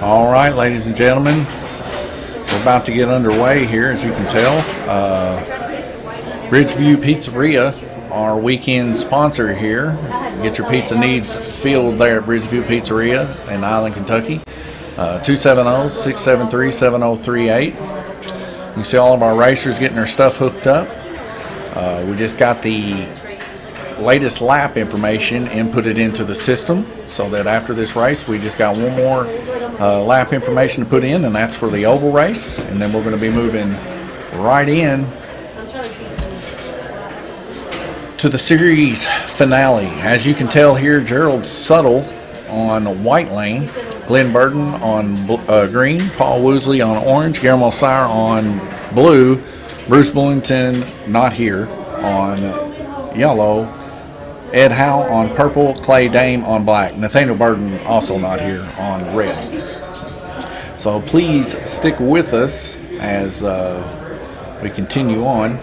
All right, ladies and gentlemen, we're about to get underway here, as you can tell. Bridgeview Pizzeria, our weekend sponsor here. Get your pizza needs filled there at Bridgeview Pizzeria in Island, Kentucky. 270-673-7038. You see all of our racers getting their stuff hooked up. We just got the latest lap information inputted into the system, so that after this race we just got one more lap information to put in, and that's for the oval race, and then we're going to be moving right in to the series finale. As you can tell here, Gerald Suttle on white lane, Glenn Burton on green, Paul Woosley on orange, Guillermo Sire on blue, Bruce Bullington not here on yellow, Ed Howe on purple, Clay Dame on black, Nathaniel Burton also not here on red. So please stick with us as we continue on.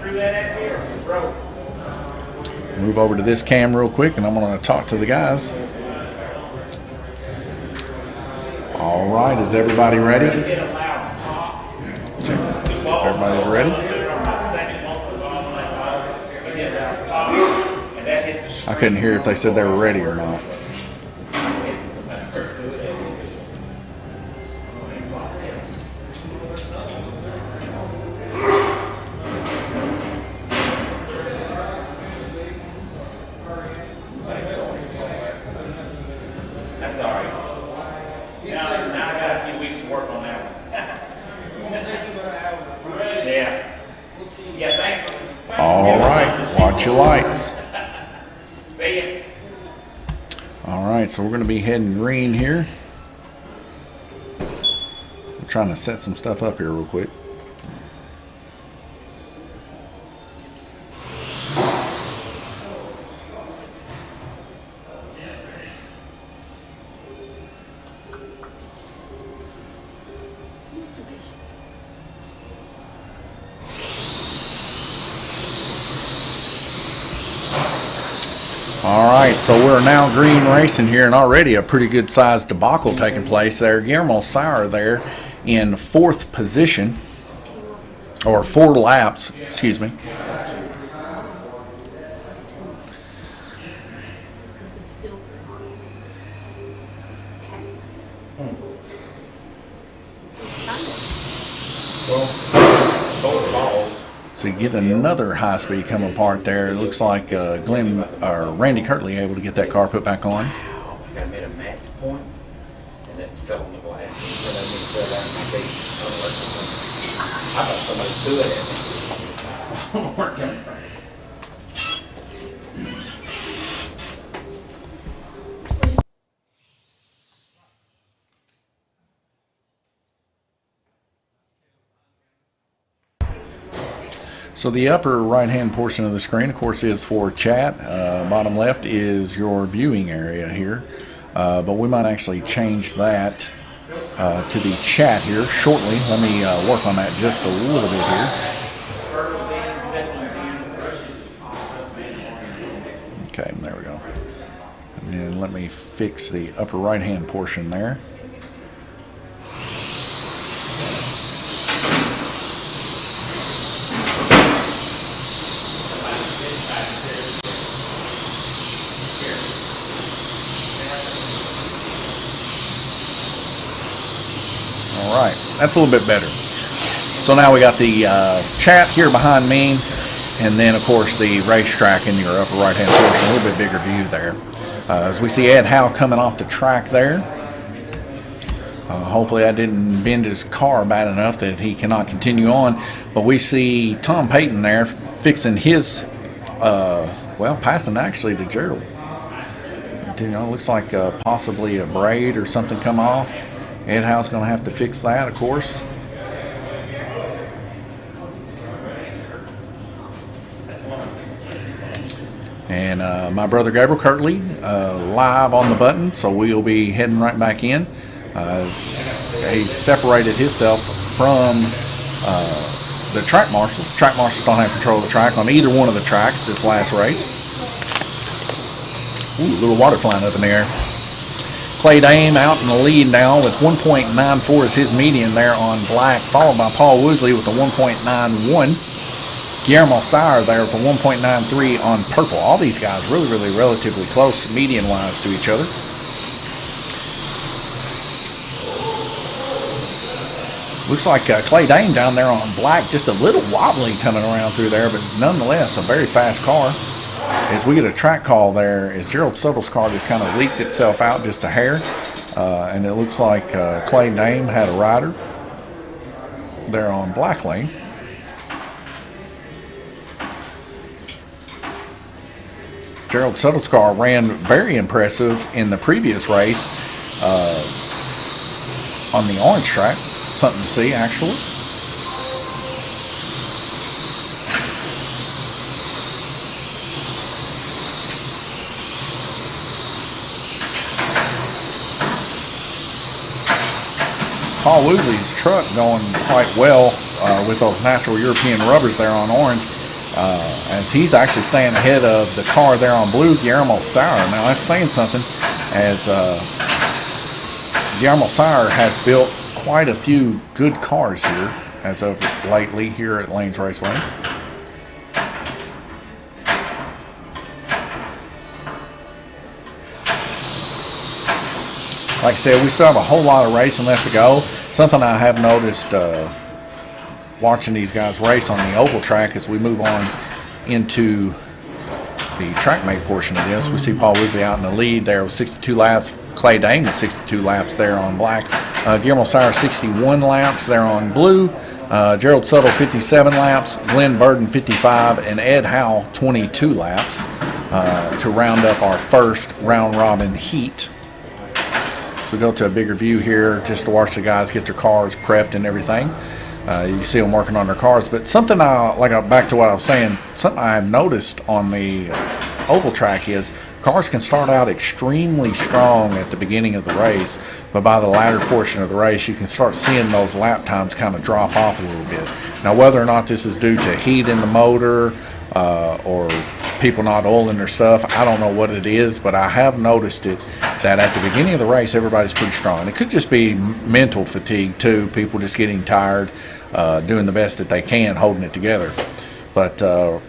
Move over to this cam real quick, and I'm going to talk to the guys. All right, is everybody ready? Let's see if everybody's ready. I couldn't hear if they said they were ready or not. That's all right. Now I got a few weeks to work on that one. Yeah, thanks. All right, watch your lights. See ya. All right, so we're going to be heading green here. I'm trying to set some stuff up here real quick. All right, so we're now green racing here, and already a pretty good sized debacle taking place there. Guillermo Sauer there in fourth position, or 4 laps, excuse me. So you get another high speed coming apart there. It looks like Randy Kirtley able to get that car put back on. I made a match point, and then fell on the glass. And when I fell down my feet, I thought somebody threw it at me. I don't know where it came from. So the upper right-hand portion of the screen, of course, is for chat. Bottom left is your viewing area here. But we might actually change that to the chat here shortly. Let me work on that just a little bit here. Okay, there we go. And then let me fix the upper right-hand portion there. All right, that's a little bit better. So now we got the chat here behind me, and then of course the racetrack in your upper right hand portion, a little bit bigger view there. As we see Ed Howe coming off the track there. Hopefully I didn't bend his car bad enough that he cannot continue on. But we see Tom Payton there fixing his, passing actually to Gerald. You know, looks like possibly a braid or something come off. Ed Howe's going to have to fix that, of course. And my brother Gabriel Kirtley live on the button, so we'll be heading right back in. He separated himself from the track marshals. Track marshals don't have control of the track on either one of the tracks this last race. Ooh, a little water flying up in the air. Clay Dame out in the lead now with 1.94 is his median there on black, followed by Paul Woosley with a 1.91. Guillermo Sire there with a 1.93 on purple. All these guys really relatively close median-wise to each other. Looks like Clay Dame down there on black, just a little wobbly coming around through there, but nonetheless a very fast car. As we get a track call there, as Gerald Suttle's car just kind of leaked itself out just a hair, and it looks like Clay Dame had a rider there on black lane. Gerald Suttle's car ran very impressive in the previous race on the orange track. Something to see, actually. Paul Woosley's truck going quite well with those natural European rubbers there on orange, as he's actually staying ahead of the car there on blue, Guillermo Sire. Now that's saying something, as Guillermo Sire has built quite a few good cars here as of lately here at Lanes Raceway. Like I said, we still have a whole lot of racing left to go. Something I have noticed watching these guys race on the oval track as we move on into the track mate portion of this. We see Paul Woosley out in the lead there with 62 laps. Clay Dame with 62 laps there on black. Guillermo Sire 61 laps there on blue. Gerald Suttle 57 laps. Glenn Burden 55. And Ed Howell 22 laps to round up our first round robin heat. So we go to a bigger view here just to watch the guys get their cars prepped and everything. You can see them working on their cars. But something back to what I was saying, something I've noticed on the oval track is cars can start out extremely strong at the beginning of the race, but by the latter portion of the race, you can start seeing those lap times kind of drop off a little bit. Now, whether or not this is due to heat in the motor or people not oiling their stuff, I don't know what it is, but I have noticed it that at the beginning of the race, everybody's pretty strong. And it could just be mental fatigue, too, people just getting tired, doing the best that they can, holding it together. But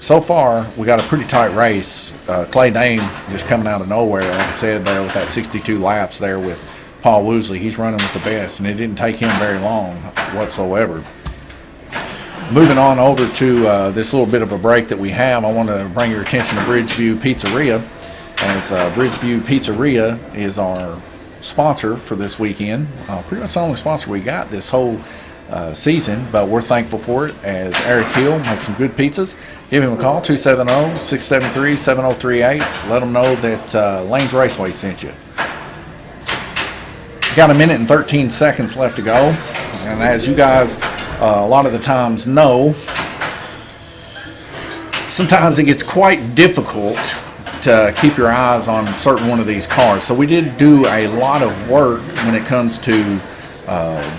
so far, we got a pretty tight race. Clay Dame just coming out of nowhere, like I said, there with that 62 laps there with Paul Woosley. He's running with the best, and it didn't take him very long whatsoever. Moving on over to this little bit of a break that we have, I want to bring your attention to Bridgeview Pizzeria, as Bridgeview Pizzeria is our sponsor for this weekend. Pretty much the only sponsor we got this whole season, but we're thankful for it, as Eric Hill makes some good pizzas. Give him a call, 270-673-7038. Let them know that Lanes Raceway sent you. Got a minute and 13 seconds left to go, and as you guys a lot of the times know, sometimes it gets quite difficult to keep your eyes on certain one of these cars. So we did do a lot of work when it comes to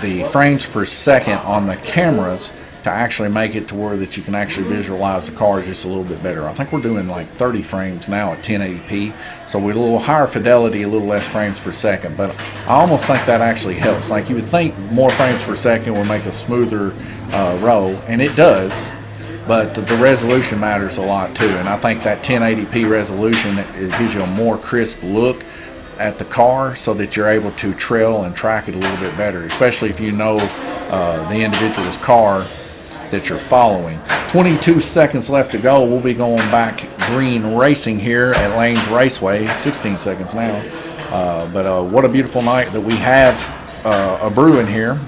the frames per second on the cameras to actually make it to where that you can actually visualize the cars just a little bit better. I think we're doing like 30 frames now at 1080p, so with a little higher fidelity, a little less frames per second, but I almost think that actually helps. Like, you would think more frames per second would make a smoother row, and it does, but the resolution matters a lot too, and I think that 1080p resolution gives you a more crisp look at the car, so that you're able to trail and track it a little bit better, especially if you know the individual's car that you're following. 22 seconds left to go. We'll be going back green racing here at Lanes Raceway. 16 seconds now. But what a beautiful night that we have a brewing here.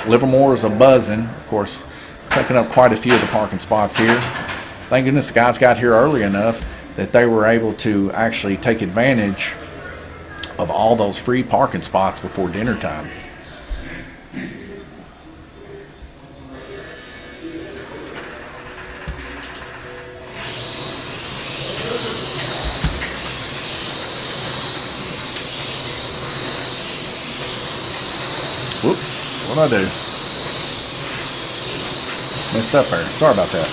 Livermore is a buzzing. Of course, taking up quite a few of the parking spots here. Thank goodness the guys got here early enough that they were able to actually take advantage of all those free parking spots before dinner time. Whoops, what'd I do? Messed up there. Sorry about that.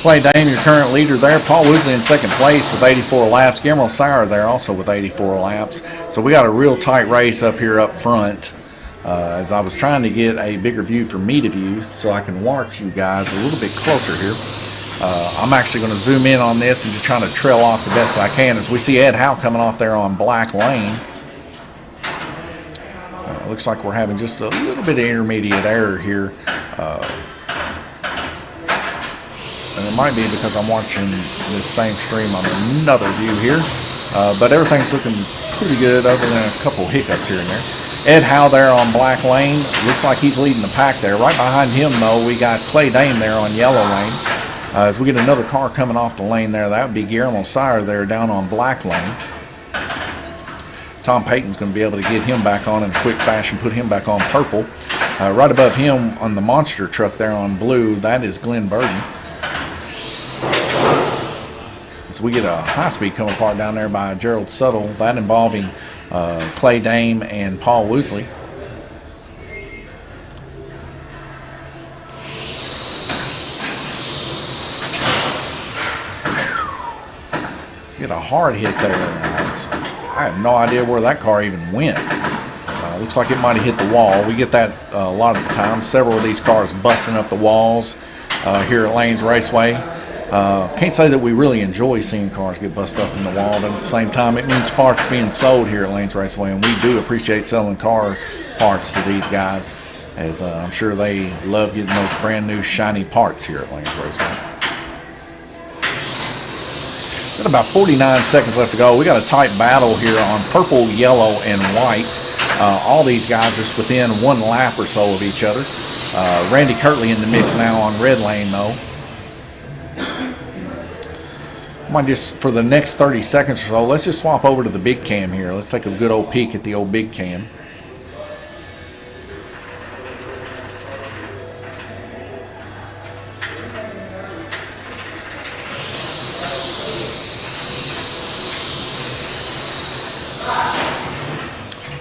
Clay Dame, your current leader there. Paul Woosley in second place with 84 laps. Guillermo Sauer there also with 84 laps. So we got a real tight race up here up front. As I was trying to get a bigger view for me to view so I can watch you guys a little bit closer here. I'm actually going to zoom in on this and just trying to trail off the best I can as we see Ed Howe coming off there on Black Lane. Looks like we're having just a little bit of intermediate error here. And it might be because I'm watching this same stream on another view here. But everything's looking pretty good other than a couple hiccups here and there. Ed Howe there on Black Lane. Looks like he's leading the pack there. Right behind him, though, we got Clay Dame there on Yellow Lane. As we get another car coming off the lane there, that would be Guillermo Sauer there down on Black Lane. Tom Payton's going to be able to get him back on in a quick fashion, put him back on purple. Right above him on the monster truck there on blue, that is Glenn Burden. So we get a high-speed come apart down there by Gerald Suttle, that involving Clay Dame and Paul Woosley. Get a hard hit there. I have no idea where that car even went. Looks like it might have hit the wall. We get that a lot of the time. Several of these cars busting up the walls here at Lanes Raceway. Can't say that we really enjoy seeing cars get busted up in the wall, but at the same time, it means parts being sold here at Lanes Raceway, and we do appreciate selling car parts to these guys, as I'm sure they love getting those brand new shiny parts here at Lanes Raceway. Got about 49 seconds left to go. We got a tight battle here on purple, yellow, and white. All these guys are just within one lap or so of each other. Randy Kirtley in the mix now on red lane, though. Might just, for the next 30 seconds or so, let's just swap over to the big cam here. Let's take a good old peek at the old big cam.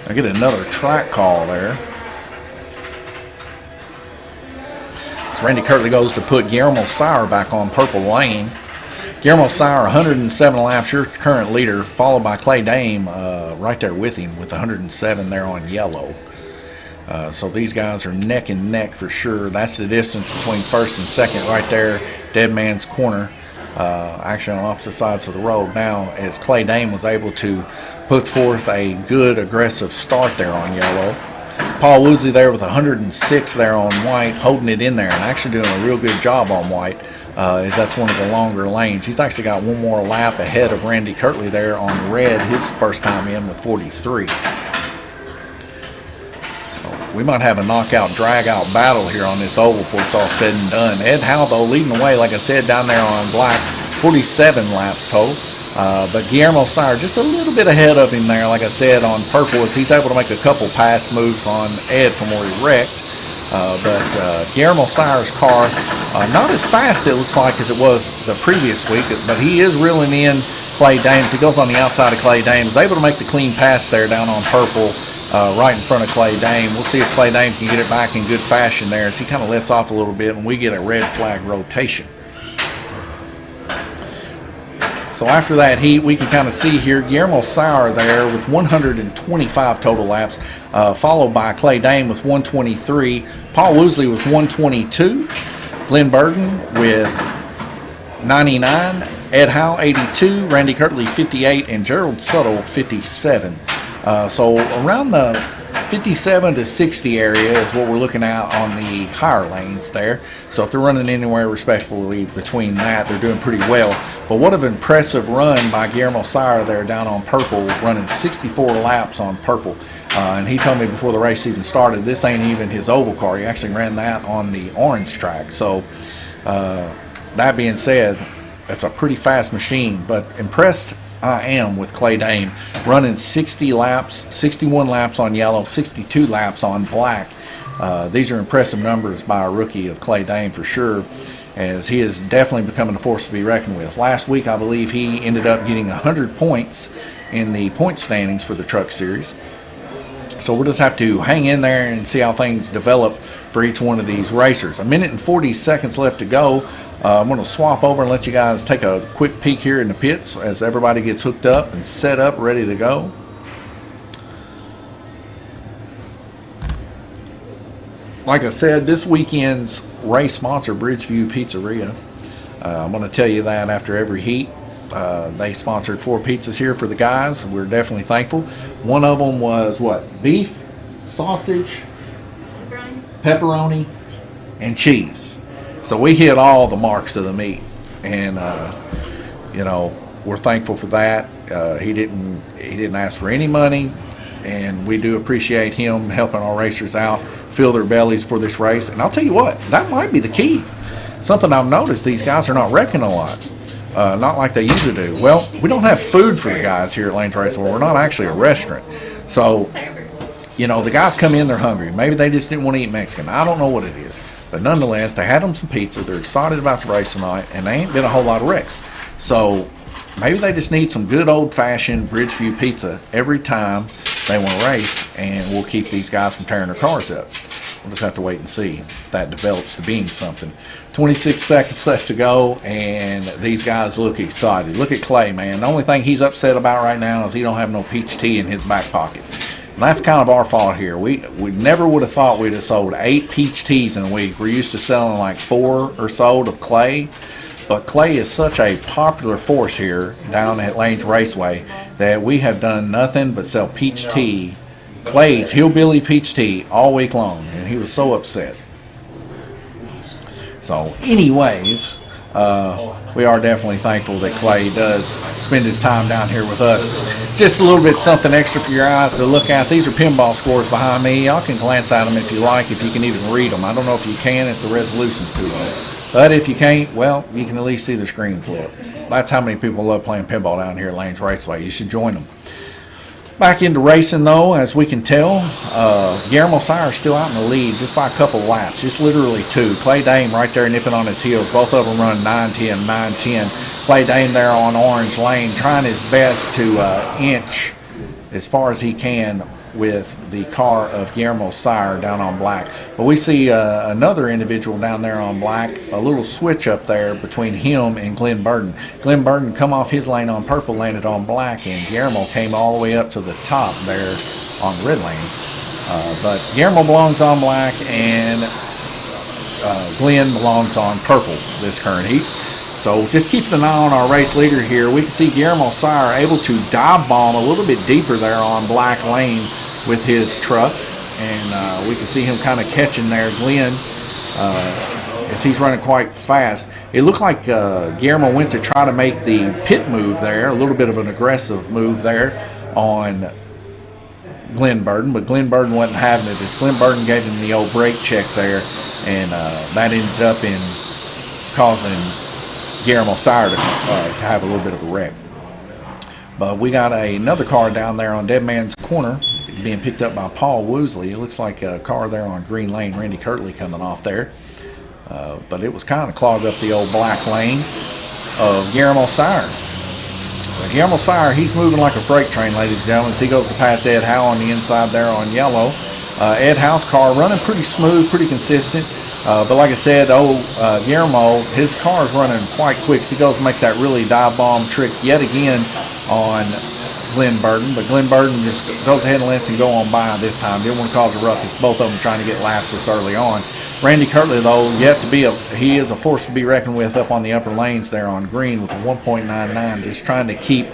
I get another track call there. So Randy Kirtley goes to put Guillermo Sauer back on purple lane. Guillermo Sauer, 107 laps, your current leader, followed by Clay Dame right there with him with 107 there on yellow. So these guys are neck and neck for sure. That's the distance between first and second right there, dead man's corner. Actually on opposite sides of the road now, as Clay Dame was able to put forth a good aggressive start there on yellow. Paul Woosley there with 106 there on white, holding it in there and actually doing a real good job on white, as that's one of the longer lanes. He's actually got one more lap ahead of Randy Kirtley there on red, his first time in with 43. So we might have a knockout, drag-out battle here on this oval before it's all said and done. Ed Howe, though, leading the way, like I said, down there on black, 47 laps total. But Guillermo Sauer just a little bit ahead of him there, like I said, on purple, as he's able to make a couple pass moves on Ed from where he wrecked. But Guillermo Sauer's car, not as fast it looks like as it was the previous week, but he is reeling in Clay Dames. He goes on the outside of Clay Dames, able to make the clean pass there down on purple, right in front of Clay Dame. We'll see if Clay Dame can get it back in good fashion there as he kind of lets off a little bit and we get a red flag rotation. So after that heat, we can kind of see here Guillermo Sauer there with 125 total laps, followed by Clay Dame with 123, Paul Woosley with 122, Glenn Burden with 99, Ed Howe 82, Randy Kirtley 58, and Gerald Suttle 57. So around the 57 to 60 area is what we're looking at on the higher lanes there. So if they're running anywhere respectfully between that, they're doing pretty well. But what an impressive run by Guillermo Sauer there down on purple, running 64 laps on purple. And he told me before the race even started, this ain't even his oval car. He actually ran that on the orange track. So that being said, it's a pretty fast machine, but impressed I am with Clay Dame, running 60 laps, 61 laps on yellow, 62 laps on black. These are impressive numbers by a rookie of Clay Dame for sure, as he is definitely becoming a force to be reckoned with. Last week, I believe he ended up getting 100 points in the point standings for the Truck Series. So we'll just have to hang in there and see how things develop for each one of these racers. 1 minute and 40 seconds left to go. I'm going to swap over and let you guys take a quick peek here in the pits as everybody gets hooked up and set up, ready to go. Like I said, this weekend's race sponsor, Bridgeview Pizzeria. I'm going to tell you that after every heat. They sponsored 4 pizzas here for the guys. We're definitely thankful. One of them was what? Beef, sausage, pepperoni, and cheese. So we hit all the marks of the meat, and you know, we're thankful for that. He didn't ask for any money, and we do appreciate him helping our racers out, fill their bellies for this race. And I'll tell you what, that might be the key. Something I've noticed, these guys are not wrecking a lot. Not like they usually do. Well, we don't have food for the guys here at Lanes Raceway. We're not actually a restaurant. So, you know, the guys come in, they're hungry. Maybe they just didn't want to eat Mexican. I don't know what it is. But nonetheless, they had them some pizza. They're excited about the race tonight, and they ain't been a whole lot of wrecks. So maybe they just need some good old-fashioned Bridgeview pizza every time they want to race, and we'll keep these guys from tearing their cars up. We'll just have to wait and see if that develops to being something. 26 seconds left to go, and these guys look excited. Look at Clay, man. The only thing he's upset about right now is he don't have no peach tea in his back pocket. And that's kind of our fault here. We never would have thought we'd have sold 8 peach teas in a week. We're used to selling like 4 or so of Clay. But Clay is such a popular force here down at Lanes Raceway that we have done nothing but sell peach tea, Clay's Hillbilly Peach Tea, all week long. And he was so upset. So anyways, we are definitely thankful that Clay does spend his time down here with us. Just a little bit something extra for your eyes to look at. These are pinball scores behind me. Y'all can glance at them if you like, if you can even read them. I don't know if you can if the resolution's too low. But if you can't, well, you can at least see the screen flip. That's how many people love playing pinball down here at Lanes Raceway. You should join them. Back into racing, though, as we can tell, Guillermo Sire is still out in the lead just by a couple of laps, just literally 2. Clay Dame right there nipping on his heels. Both of them run 9:10, 9:10. Clay Dame there on Orange Lane trying his best to inch as far as he can with the car of Guillermo Sire down on black. But we see another individual down there on black, a little switch up there between him and Glenn Burden. Glenn Burden come off his lane on purple, landed on black, and Guillermo came all the way up to the top there on the red lane. But Guillermo belongs on black, and Glenn belongs on purple this current heat. So just keeping an eye on our race leader here, we can see Guillermo Sire able to dive bomb a little bit deeper there on black lane with his truck, and we can see him kind of catching there Glenn as he's running quite fast. It looked like Guillermo went to try to make the pit move there, a little bit of an aggressive move there on Glenn Burden, but Glenn Burden wasn't having it as Glenn Burden gave him the old brake check there, and that ended up in causing Guillermo Sire to have a little bit of a wreck. But we got another car down there on Dead Man's Corner being picked up by Paul Woosley. It looks like a car there on Green Lane, Randy Kirtley coming off there. But it was kind of clogged up the old black lane of Guillermo Sire. Guillermo Sire, he's moving like a freight train, ladies and gentlemen. As he goes to pass Ed Howe on the inside there on yellow. Ed Howe's car running pretty smooth, pretty consistent. But like I said, Guillermo, his car is running quite quick. So he goes to make that really dive bomb trick yet again on Glenn Burden. But Glenn Burden just goes ahead and lets him go on by this time. Didn't want to cause a ruckus. Both of them trying to get laps this early on. Randy Kirtley, though, he is a force to be reckoned with up on the upper lanes there on green with a 1.99, just trying to keep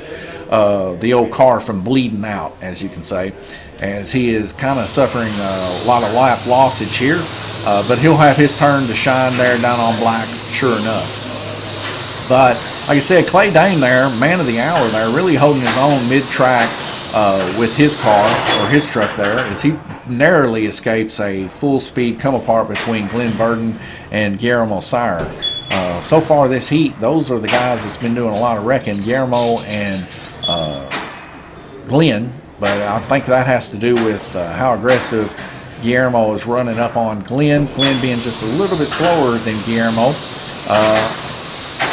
the old car from bleeding out, as you can say, as he is kind of suffering a lot of lap lossage here. But he'll have his turn to shine there down on black, sure enough. But like I said, Clay Dane there, man of the hour there, really holding his own mid-track with his car, or his truck there, as he narrowly escapes a full-speed come-apart between Glenn Burden and Guillermo Sire. So far this heat, those are the guys that's been doing a lot of wrecking, Guillermo and Glenn. But I think that has to do with how aggressive Guillermo is running up on Glenn. Glenn being just a little bit slower than Guillermo.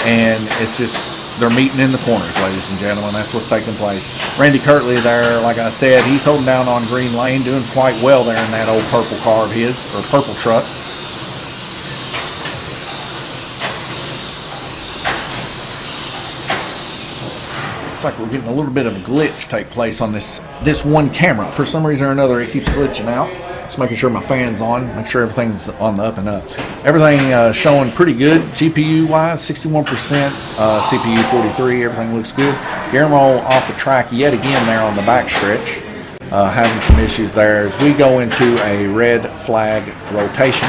And it's just they're meeting in the corners, ladies and gentlemen. That's what's taking place. Randy Kirtley there, like I said, he's holding down on green lane, doing quite well there in that old purple car of his, or purple truck. Looks like we're getting a little bit of a glitch take place on this one camera. For some reason or another, it keeps glitching out. Just making sure my fan's on, make sure everything's on the up and up. Everything showing pretty good. GPU wise, 61%, CPU 43, everything looks good. Guillermo off the track yet again there on the back stretch, having some issues there as we go into a red flag rotation.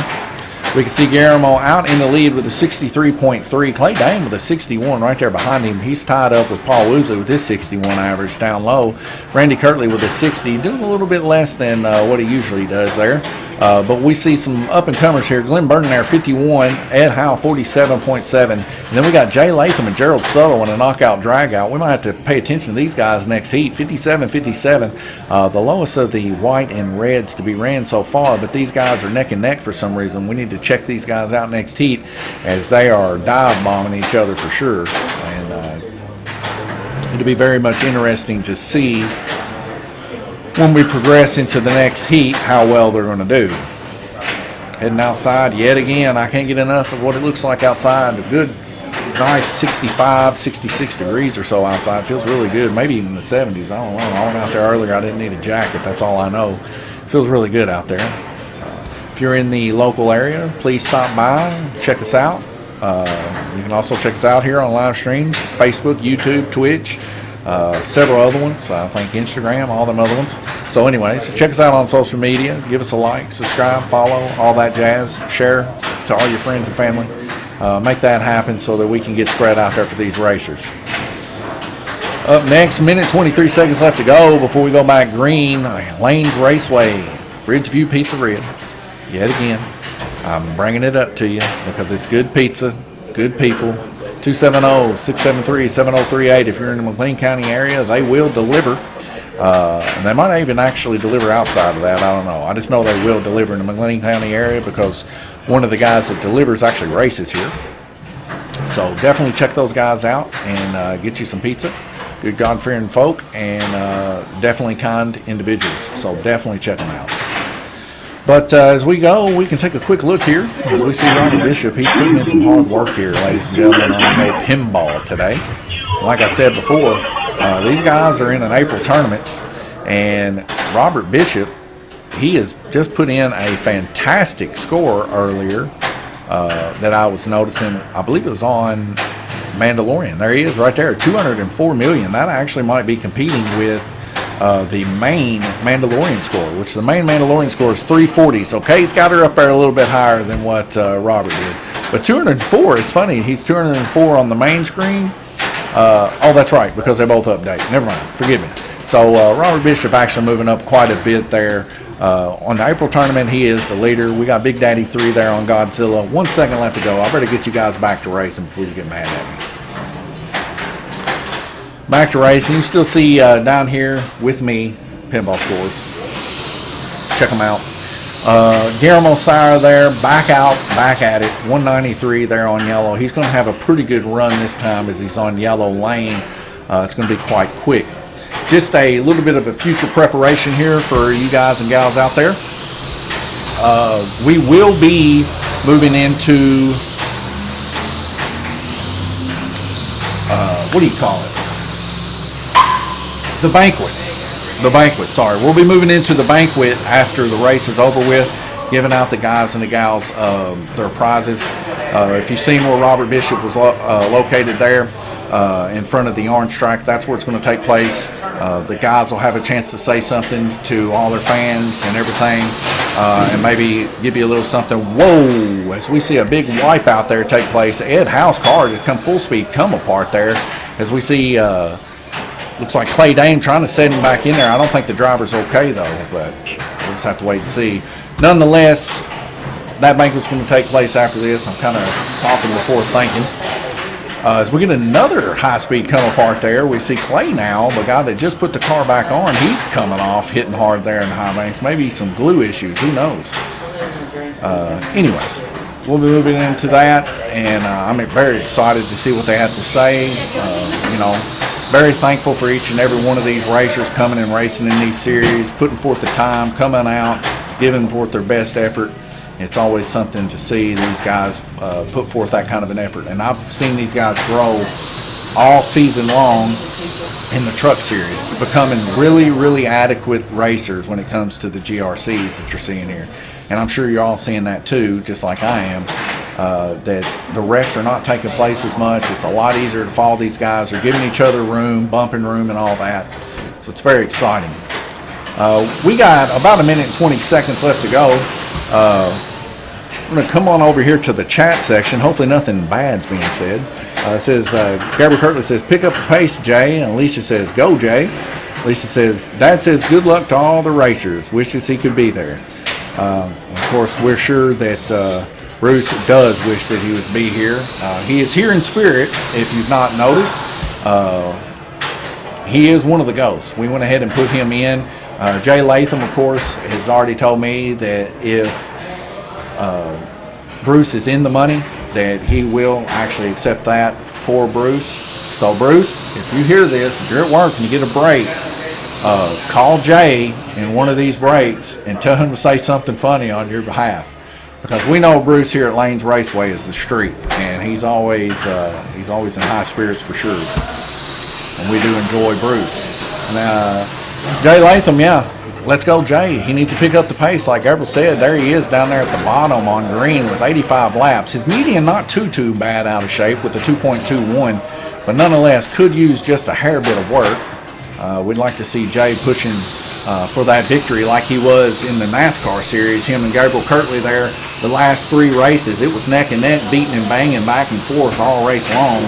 We can see Guillermo out in the lead with a 63.3. Clay Dane with a 61 right there behind him. He's tied up with Paul Woosley with his 61 average down low. Randy Kirtley with a 60, doing a little bit less than what he usually does there. But we see some up-and-comers here. Glenn Burton there, 51. Ed Howe, 47.7. And then we got Jay Latham and Gerald Suttle in a knockout drag-out. We might have to pay attention to these guys next heat. 57-57. The lowest of the white and reds to be ran so far, but these guys are neck and neck for some reason. We need to check these guys out next heat as they are dive-bombing each other for sure. And it'll be very much interesting to see when we progress into the next heat how well they're going to do. Heading outside yet again. I can't get enough of what it looks like outside. A good, nice 65, 66 degrees or so outside. Feels really good. Maybe even the 70s. I don't know. I went out there earlier. I didn't need a jacket. That's all I know. Feels really good out there. If you're in the local area, please stop by. Check us out. You can also check us out here on live streams. Facebook, YouTube, Twitch. Several other ones, I think Instagram, all them other ones. So anyways, check us out on social media. Give us a like, subscribe, follow, all that jazz. Share to all your friends and family. Make that happen so that we can get spread out there for these racers. Up next, minute 23 seconds left to go before we go back green. Lanes Raceway, Bridgeview Pizzeria. Yet again, I'm bringing it up to you because it's good pizza, good people. 270-673-7038. If you're in the McLean County area, they will deliver. And they might even actually deliver outside of that. I don't know. I just know they will deliver in the McLean County area because one of the guys that delivers actually races here. So definitely check those guys out and get you some pizza. Good God-fearing folk and definitely kind individuals. So definitely check them out. But as we go, we can take a quick look here. As we see Robert Bishop, he's putting in some hard work here, ladies and gentlemen, on the old pinball today. Like I said before, these guys are in an April tournament, and Robert Bishop, he has just put in a fantastic score earlier that I was noticing. I believe it was on Mandalorian. There he is right there, 204 million. That actually might be competing with the main Mandalorian score, which the main Mandalorian score is 340. So Kate's got her up there a little bit higher than what Robert did. But 204, it's funny, he's 204 on the main screen. Oh, that's right, because they both update. Never mind, forgive me. So Robert Bishop actually moving up quite a bit there. On the April tournament, he is the leader. We got Big Daddy 3 there on Godzilla. 1 second left to go. I better get you guys back to racing before you get mad at me. Back to racing. You still see down here with me pinball scores. Check them out. Guillermo Sire there, back out, back at it. 193 there on yellow. He's going to have a pretty good run this time as he's on yellow lane. It's going to be quite quick. Just a little bit of a future preparation here for you guys and gals out there. We will be moving into, what do you call it? The banquet. Sorry. We'll be moving into the banquet after the race is over with, giving out the guys and the gals their prizes. If you've seen where Robert Bishop was located there in front of the orange track, that's where it's going to take place. The guys will have a chance to say something to all their fans and everything, and maybe give you a little something. Whoa! As we see a big wipe out there take place, Ed Howe's car just come full speed, come apart there. As we see, looks like Clay Dane trying to set him back in there. I don't think the driver's okay though, but we'll just have to wait and see. Nonetheless, that banquet's going to take place after this. I'm kind of talking before thinking. As we get another high-speed come apart there, we see Clay now, the guy that just put the car back on. He's coming off, hitting hard there in the high banks. Maybe some glue issues, who knows. Anyways, we'll be moving into that, and I'm very excited to see what they have to say. You know, very thankful for each and every one of these racers coming and racing in these series, putting forth the time, coming out, giving forth their best effort. It's always something to see these guys put forth that kind of an effort. And I've seen these guys grow all season long in the truck series, becoming really, really adequate racers when it comes to the GRCs that you're seeing here. And I'm sure you're all seeing that too, just like I am, that the wrecks are not taking place as much. It's a lot easier to follow these guys. They're giving each other room, bumping room and all that. So it's very exciting. We got about 1 minute and 20 seconds left to go. I'm going to come on over here to the chat section. Hopefully nothing bad's being said. It says, Gabriel Kirtley says, pick up the pace, Jay. And Alicia says, go, Jay. Alicia says, Dad says, good luck to all the racers. Wishes he could be there. Of course, we're sure that Bruce does wish that he would be here. He is here in spirit, if you've not noticed. He is one of the ghosts. We went ahead and put him in. Jay Latham, of course, has already told me that if Bruce is in the money, that he will actually accept that for Bruce. So Bruce, if you hear this, if you're at work and you get a break, call Jay in one of these breaks and tell him to say something funny on your behalf, because we know Bruce here at Lane's Raceway is the street, and he's always in high spirits for sure, and we do enjoy Bruce. And Jay Latham, yeah. Let's go, Jay. He needs to pick up the pace. Like Gabriel said, there he is down there at the bottom on green with 85 laps. His median not too bad out of shape with the 2.21, but nonetheless could use just a hair bit of work. We'd like to see Jay pushing for that victory like he was in the NASCAR series. Him and Gabriel Kirtley there, the last 3 races, it was neck and neck, beating and banging back and forth all race long.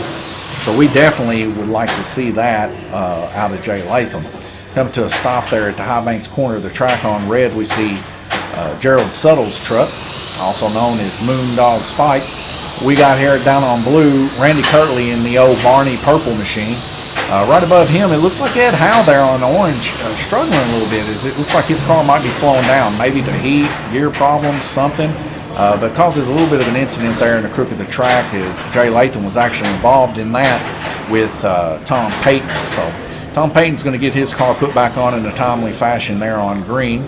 So we definitely would like to see that out of Jay Latham. Come to a stop there at the High Banks corner of the track on red, we see Gerald Suttle's truck, also known as Moondog Spike. We got here down on blue, Randy Kirtley in the old Barney purple machine. Right above him, it looks like Ed Howe there on orange, struggling a little bit. It looks like his car might be slowing down, maybe to heat, gear problems, something. But causes a little bit of an incident there in the crook of the track, as Jay Latham was actually involved in that with Tom Payton. So Tom Payton's going to get his car put back on in a timely fashion there on green.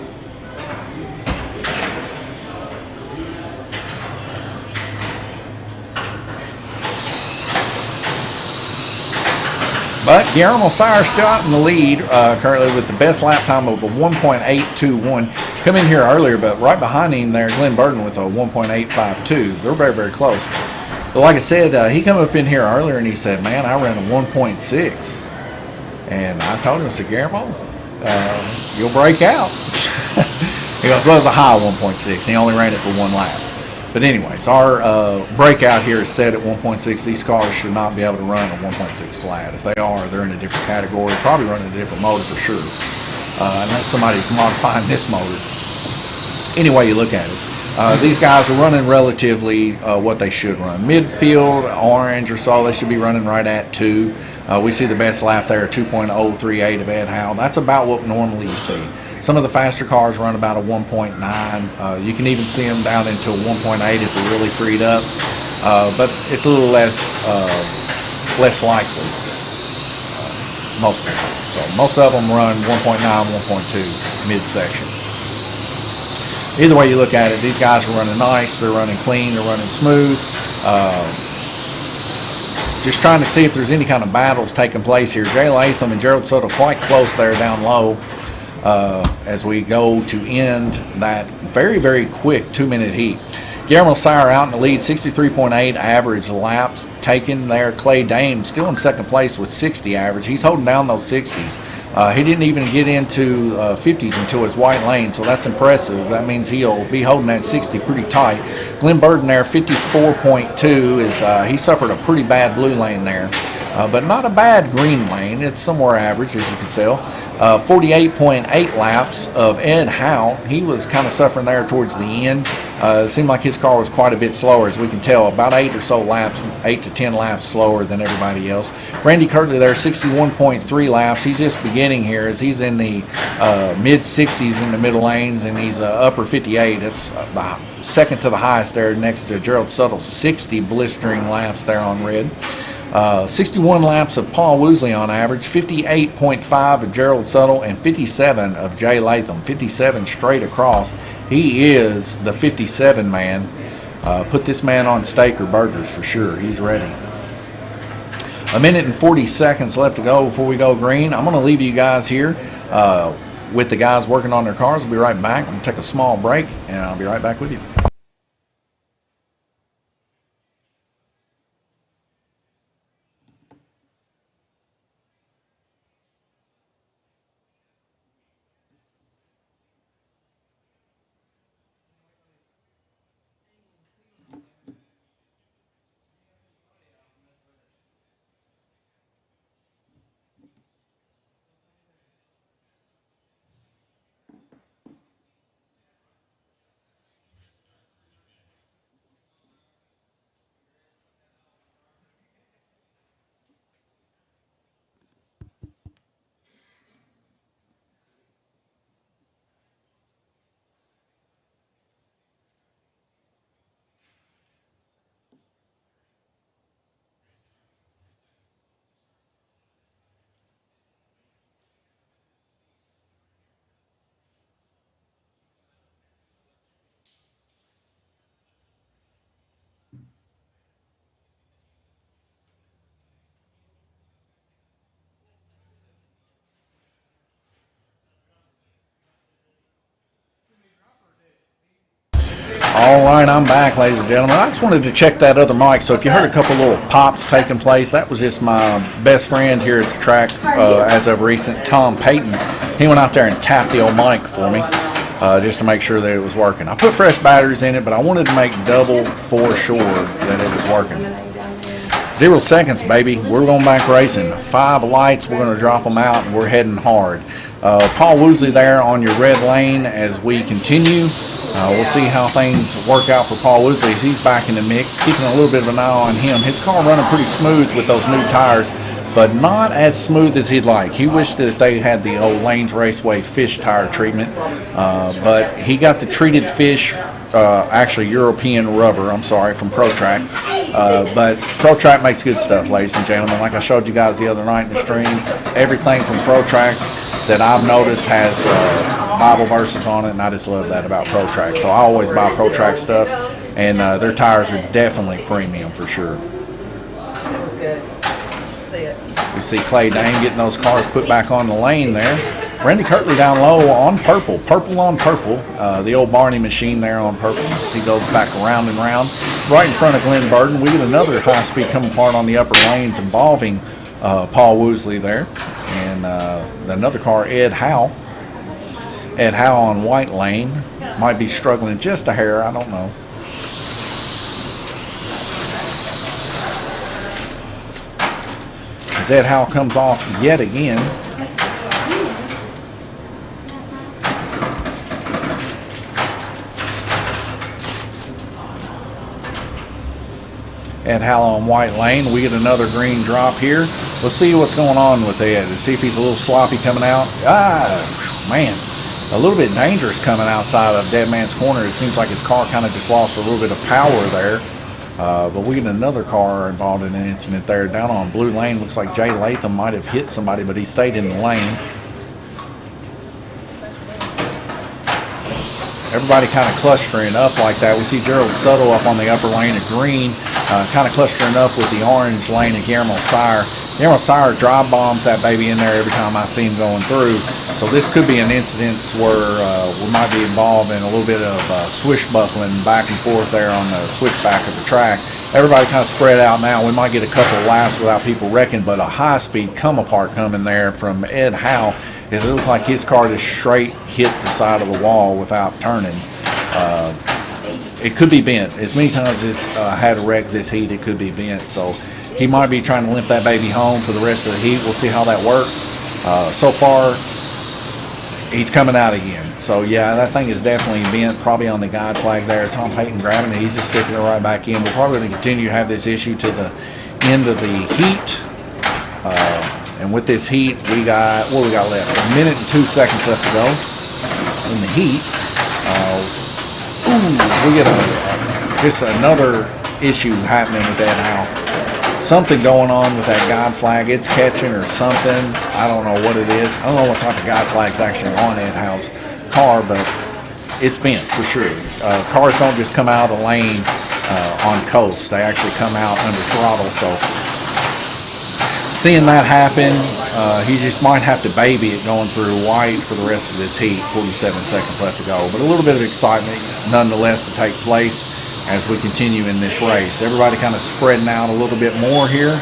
But Guillermo Sire still out in the lead currently with the best lap time of a 1.821. Come in here earlier, but right behind him there, Glenn Burton with a 1.852. They're very, very close. But like I said, he came up in here earlier and he said, man, I ran a 1.6. And I told him, I said, Guillermo, you'll break out. He goes, well, it was a high 1.6. He only ran it for 1 lap. But anyways, our breakout here is set at 1.6. These cars should not be able to run a 1.6 flat. If they are, they're in a different category, probably running a different motor for sure. Unless somebody's modifying this motor. Any way you look at it. These guys are running relatively what they should run. Midfield, orange or so, they should be running right at 2. We see the best lap there, 2.038 of Ed Howe. That's about what normally you see. Some of the faster cars run about a 1.9. You can even see them down into a 1.8 if they're really freed up. But it's a little less likely, most of them. So most of them run 1.9, 1.2 midsection. Either way you look at it, these guys are running nice, they're running clean, they're running smooth. Just trying to see if there's any kind of battles taking place here. Jay Latham and Gerald Suttle quite close there down low as we go to end that very, very quick 2-minute heat. Guillermo Sire out in the lead, 63.8 average laps taken there. Clay Dane still in second place with 60 average. He's holding down those 60s. He didn't even get into 50s until his white lane, so that's impressive. That means he'll be holding that 60 pretty tight. Glenn Burton there, 54.2, is he suffered a pretty bad blue lane there. but not a bad green lane. It's somewhere average, as you can tell. 48.8 laps of Ed Howe. He was kind of suffering there towards the end. It seemed like his car was quite a bit slower, as we can tell, about 8 or so laps, 8 to 10 laps slower than everybody else. Randy Kirtley there, 61.3 laps. He's just beginning here, as he's in the mid-60s in the middle lanes, and he's upper 58. That's the second to the highest there, next to Gerald Suttle's 60 blistering laps there on red. 61 laps of Paul Woosley on average, 58.5 of Gerald Suttle, and 57 of Jay Latham. 57 straight across. He is the 57 man. Put this man on steak or burgers for sure. He's ready. A minute and 40 seconds left to go before we go green. I'm going to leave you guys here with the guys working on their cars. I'll be right back. I'm going to take a small break, and I'll be right back with you. All right, I'm back, ladies and gentlemen. I just wanted to check that other mic. So if you heard a couple little pops taking place, that was just my best friend here at the track as of recent, Tom Payton. He went out there and tapped the old mic for me just to make sure that it was working. I put fresh batteries in it, but I wanted to make double for sure that it was working. 0 seconds, baby. We're going back racing. 5 lights. We're going to drop them out, and we're heading hard. Paul Woosley there on your red lane as we continue. We'll see how things work out for Paul Woosley as he's back in the mix, keeping a little bit of an eye on him. His car running pretty smooth with those new tires, but not as smooth as he'd like. He wished that they had the old Lanes Raceway fish tire treatment, but he got the treated fish, actually European rubber, I'm sorry, from ProTrack. But ProTrack makes good stuff, ladies and gentlemen. Like I showed you guys the other night in the stream, everything from ProTrack that I've noticed has Bible verses on it, and I just love that about ProTrack. So I always buy ProTrack stuff, and their tires are definitely premium for sure. That was good. See it. We see Clay Dane getting those cars put back on the lane there. Randy Kirtley down low on purple on purple. The old Barney machine there on purple. See goes back around and round. Right in front of Glenn Burden, we get another high speed coming apart on the upper lanes involving Paul Woosley there. And another car, Ed Howe. Ed Howe on white lane. Might be struggling just a hair, I don't know. As Ed Howe comes off yet again. Ed Howe on white lane. We get another green drop here. Let's see what's going on with Ed. Let's see if he's a little sloppy coming out. Man. A little bit dangerous coming outside of Dead Man's Corner. It seems like his car kind of just lost a little bit of power there. But we get another car involved in an incident there. Down on blue lane, looks like Jay Latham might have hit somebody, but he stayed in the lane. Everybody kind of clustering up like that. We see Gerald Suttle up on the upper lane of green, kind of clustering up with the orange lane of Guillermo Sire. Guillermo Sire drive bombs that baby in there every time I see him going through. So this could be an incident where we might be involved in a little bit of swishbuckling back and forth there on the switchback of the track. Everybody kind of spread out now. We might get a couple of laps without people wrecking, but a high-speed come-apart coming there from Ed Howe. It looks like his car just straight hit the side of the wall without turning. It could be bent. As many times it's had a wreck this heat, it could be bent. So he might be trying to limp that baby home for the rest of the heat. We'll see how that works. So far, he's coming out again. So yeah, that thing is definitely bent, probably on the guide flag there. Tom Payton grabbing it. He's just sticking it right back in. We're probably going to continue to have this issue to the end of the heat. And with this heat, we got, what we got left? 1 minute and 2 seconds left to go in the heat. We get just another issue happening with that now. Something going on with that guide flag. It's catching or something. I don't know what it is. I don't know what type of guide flag's actually on Ed Howe's car, but it's bent for sure. Cars don't just come out of the lane on coast. They actually come out under throttle. So seeing that happen, he just might have to baby it going through white for the rest of this heat. 47 seconds left to go. But a little bit of excitement nonetheless to take place as we continue in this race. Everybody kind of spreading out a little bit more here.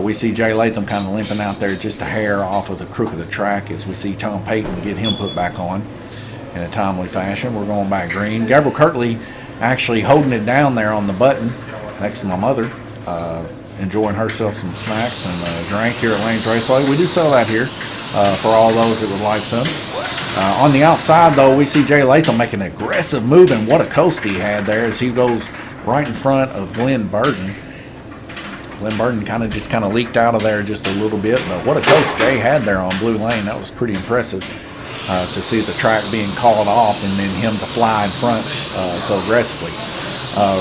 We see Jay Latham kind of limping out there just a hair off of the crook of the track as we see Tom Payton get him put back on in a timely fashion. We're going back green. Gabrielle Kirtley actually holding it down there on the button next to my mother, enjoying herself some snacks and a drink here at Lanes Raceway. We do sell that here for all those that would like some. On the outside, though, we see Jay Latham making an aggressive move, and what a coast he had there as he goes right in front of Glenn Burden. Glenn Burden kind of leaked out of there just a little bit, but what a coast Jay had there on Blue Lane. That was pretty impressive to see the track being called off and then him to fly in front so aggressively.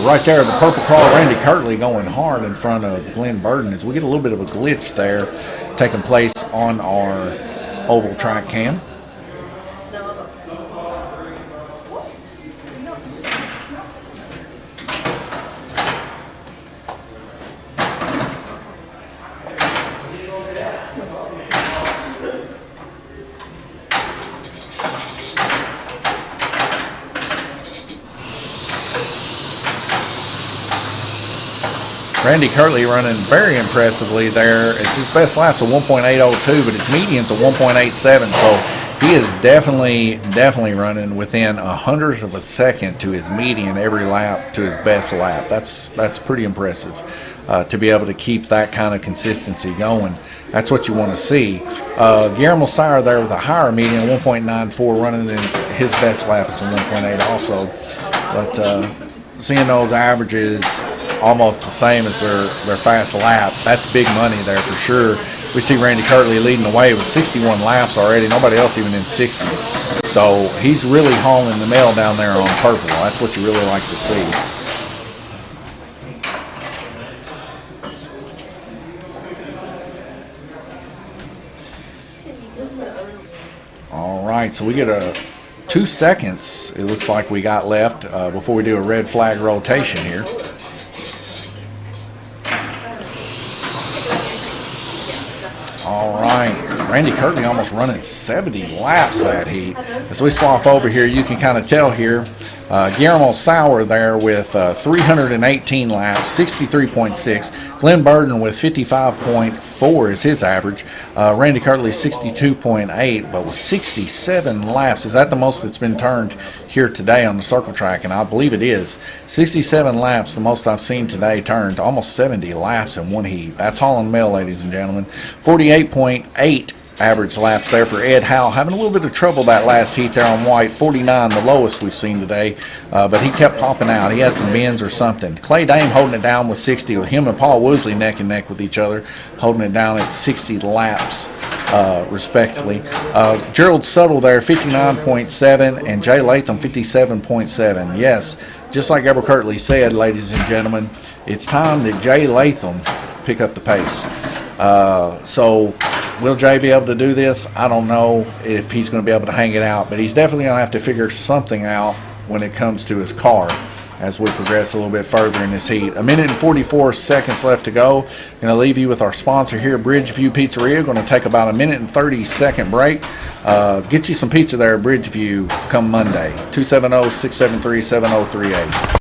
Right there, the purple car, Randy Kirtley going hard in front of Glenn Burden as we get a little bit of a glitch there taking place on our oval track cam. Randy Kirtley running very impressively there. It's his best lap's a 1.802, but his median's a 1.87, so he is definitely running within a hundredth of a second to his median every lap to his best lap. That's pretty impressive to be able to keep that kind of consistency going. That's what you want to see. Guillermo Sire there with a higher median, 1.94, running in his best lap is a 1.8 also. But seeing those averages almost the same as their fast lap, that's big money there for sure. We see Randy Kirtley leading the way with 61 laps already, nobody else even in 60s. So he's really hauling the mail down there on purple. That's what you really like to see. All right, so we get 2 seconds, it looks like we got left before we do a red flag rotation here. All right, Randy Kirtley almost running 70 laps that heat. As we swap over here, you can kind of tell here, Guillermo Sauer there with 318 laps, 63.6. Glenn Burden with 55.4 is his average. Randy Kirtley 62.8, but with 67 laps. Is that the most that's been turned here today on the circle track? And I believe it is. 67 laps, the most I've seen today turned. Almost 70 laps in one heat. That's hauling mail, ladies and gentlemen. 48.8 average laps there for Ed Howe. Having a little bit of trouble that last heat there on white. 49, the lowest we've seen today. But he kept popping out. He had some bends or something. Clay Dame holding it down with 60. With him and Paul Woosley neck and neck with each other, holding it down at 60 laps. Respectively. Gerald Suttle there, 59.7, and Jay Latham, 57.7. Yes, just like Gabrielle Kirtley said, ladies and gentlemen, it's time that Jay Latham pick up the pace. So will Jay be able to do this? I don't know if he's going to be able to hang it out, but he's definitely going to have to figure something out when it comes to his car as we progress a little bit further in this heat. 1 minute and 44 seconds left to go. Going to leave you with our sponsor here, Bridgeview Pizzeria. Going to take about a minute and 30-second break. Get you some pizza there at Bridgeview come Monday. 270-673-7038.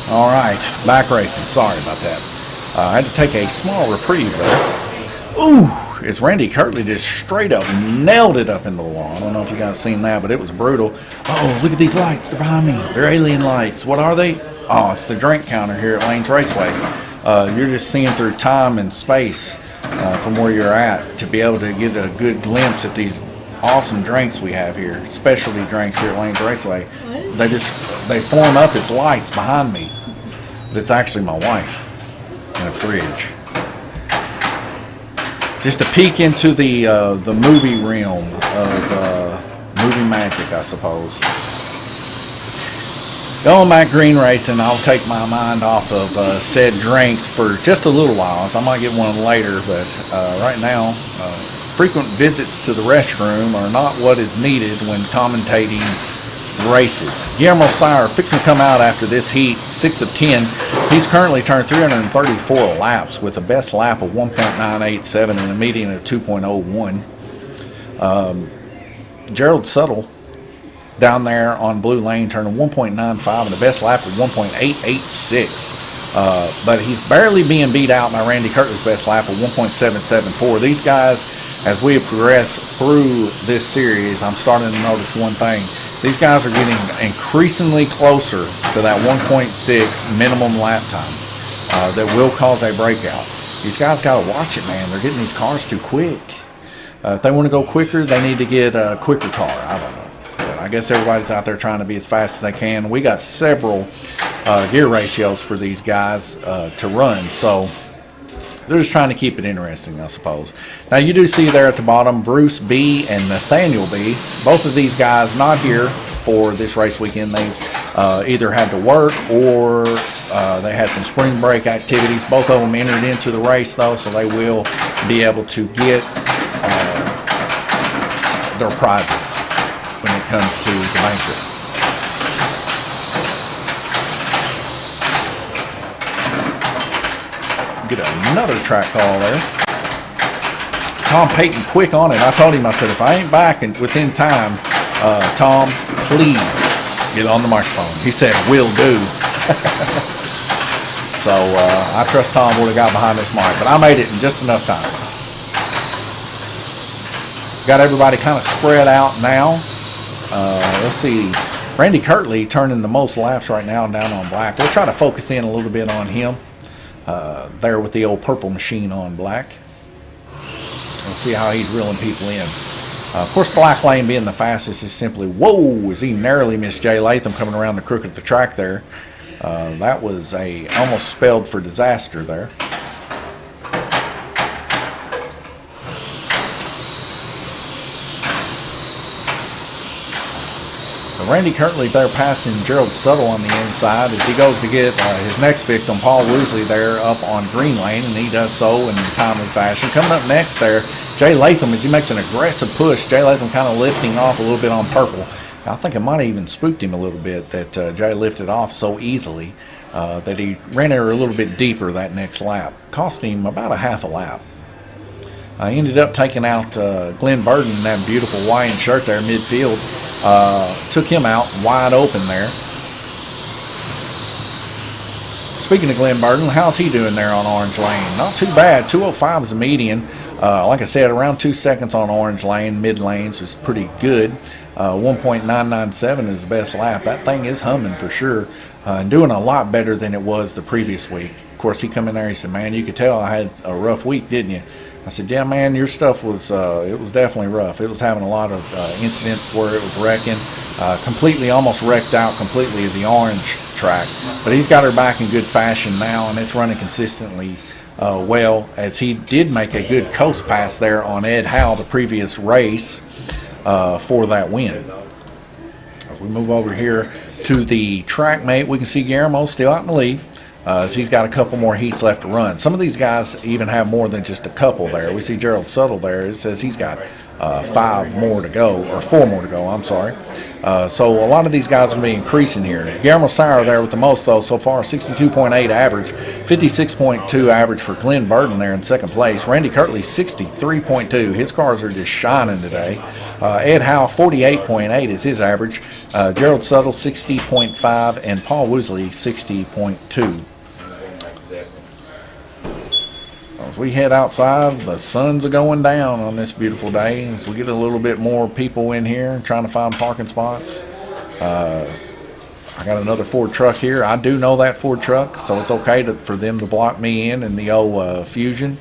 All right, back racing. Sorry about that. I had to take a small reprieve there. Ooh, it's Randy Kirtley just straight up nailed it up into the wall. I don't know if you guys seen that, but it was brutal. Oh, look at these lights. They're behind me. They're alien lights. What are they? Oh, it's the drink counter here at Lanes Raceway. You're just seeing through time and space from where you're at to be able to get a good glimpse at these awesome drinks we have here, specialty drinks here at Lanes Raceway. They form up as lights behind me, but it's actually my wife in a fridge. Just a peek into the movie realm of movie magic, I suppose. Going back green racing, I'll take my mind off of said drinks for just a little while. So I might get one later, but right now, frequent visits to the restroom are not what is needed when commentating races. Guillermo Sire fixing to come out after this heat, 6 of 10. He's currently turned 334 laps with a best lap of 1.987 and a median of 2.01. Gerald Suttle down there on Blue Lane turning 1.95 and the best lap of 1.886. But he's barely being beat out by Randy Kirtley's best lap of 1.774. These guys, as we progress through this series, I'm starting to notice one thing. These guys are getting increasingly closer to that 1.6 minimum lap time that will cause a breakout. These guys got to watch it, man. They're getting these cars too quick. If they want to go quicker, they need to get a quicker car. I don't know. But I guess everybody's out there trying to be as fast as they can. We got several gear ratios for these guys to run, so they're just trying to keep it interesting, I suppose. Now, you do see there at the bottom Bruce B. and Nathaniel B. Both of these guys not here for this race weekend. They either had to work or they had some spring break activities. Both of them entered into the race, though, so they will be able to get their prizes when it comes to the banquet. Get another track call there. Tom Payton quick on it. I told him, I said, if I ain't back within time, Tom, please get on the microphone. He said, will do. So I trust Tom would have got behind this mic, but I made it in just enough time. Got everybody kind of spread out now. Let's see. Randy Kirtley turning the most laps right now down on black. We'll try to focus in a little bit on him. There with the old purple machine on black. We'll see how he's reeling people in. Of course, Black Lane being the fastest is simply, whoa, as he narrowly missed Jay Latham coming around the crook of the track there. That was almost spelled for disaster there. Randy Kirtley there passing Gerald Suttle on the inside as he goes to get his next victim, Paul Woosley, there up on green lane, and he does so in a timely fashion. Coming up next there, Jay Latham, as he makes an aggressive push. Jay Latham kind of lifting off a little bit on purple. I think it might have even spooked him a little bit that Jay lifted off so easily that he ran her a little bit deeper that next lap. Cost him about a half a lap. I ended up taking out Glenn Burden in that beautiful Hawaiian shirt there midfield. Took him out wide open there. Speaking of Glenn Burden, how's he doing there on Orange Lane? Not too bad. 2:05 is the median. Like I said, around 2 seconds on Orange Lane. Mid lanes is pretty good. 1.997 is the best lap. That thing is humming for sure. And doing a lot better than it was the previous week. Of course, he come in there, he said, man, you could tell I had a rough week, didn't you? I said, yeah, man, your stuff was, it was definitely rough. It was having a lot of incidents where it was wrecking, almost wrecked out completely the orange track. But he's got her back in good fashion now, and it's running consistently well, as he did make a good coast pass there on Ed Howe the previous race for that win. As we move over here to the track mate, we can see Guillermo still out in the lead. So he's got a couple more heats left to run. Some of these guys even have more than just a couple there. We see Gerald Suttle there. It says he's got 5 more to go, or 4 more to go, I'm sorry. So a lot of these guys are going to be increasing here. Guillermo Sauer there with the most, though, so far, 62.8 average, 56.2 average for Glenn Burden there in second place. Randy Kirtley, 63.2. His cars are just shining today. Ed Howe, 48.8 is his average. Gerald Suttle, 60.5, and Paul Woosley, 60.2. As we head outside, the sun's going down on this beautiful day. As we get a little bit more people in here trying to find parking spots. I got another Ford truck here. I do know that Ford truck, so it's okay for them to block me in the old Fusion,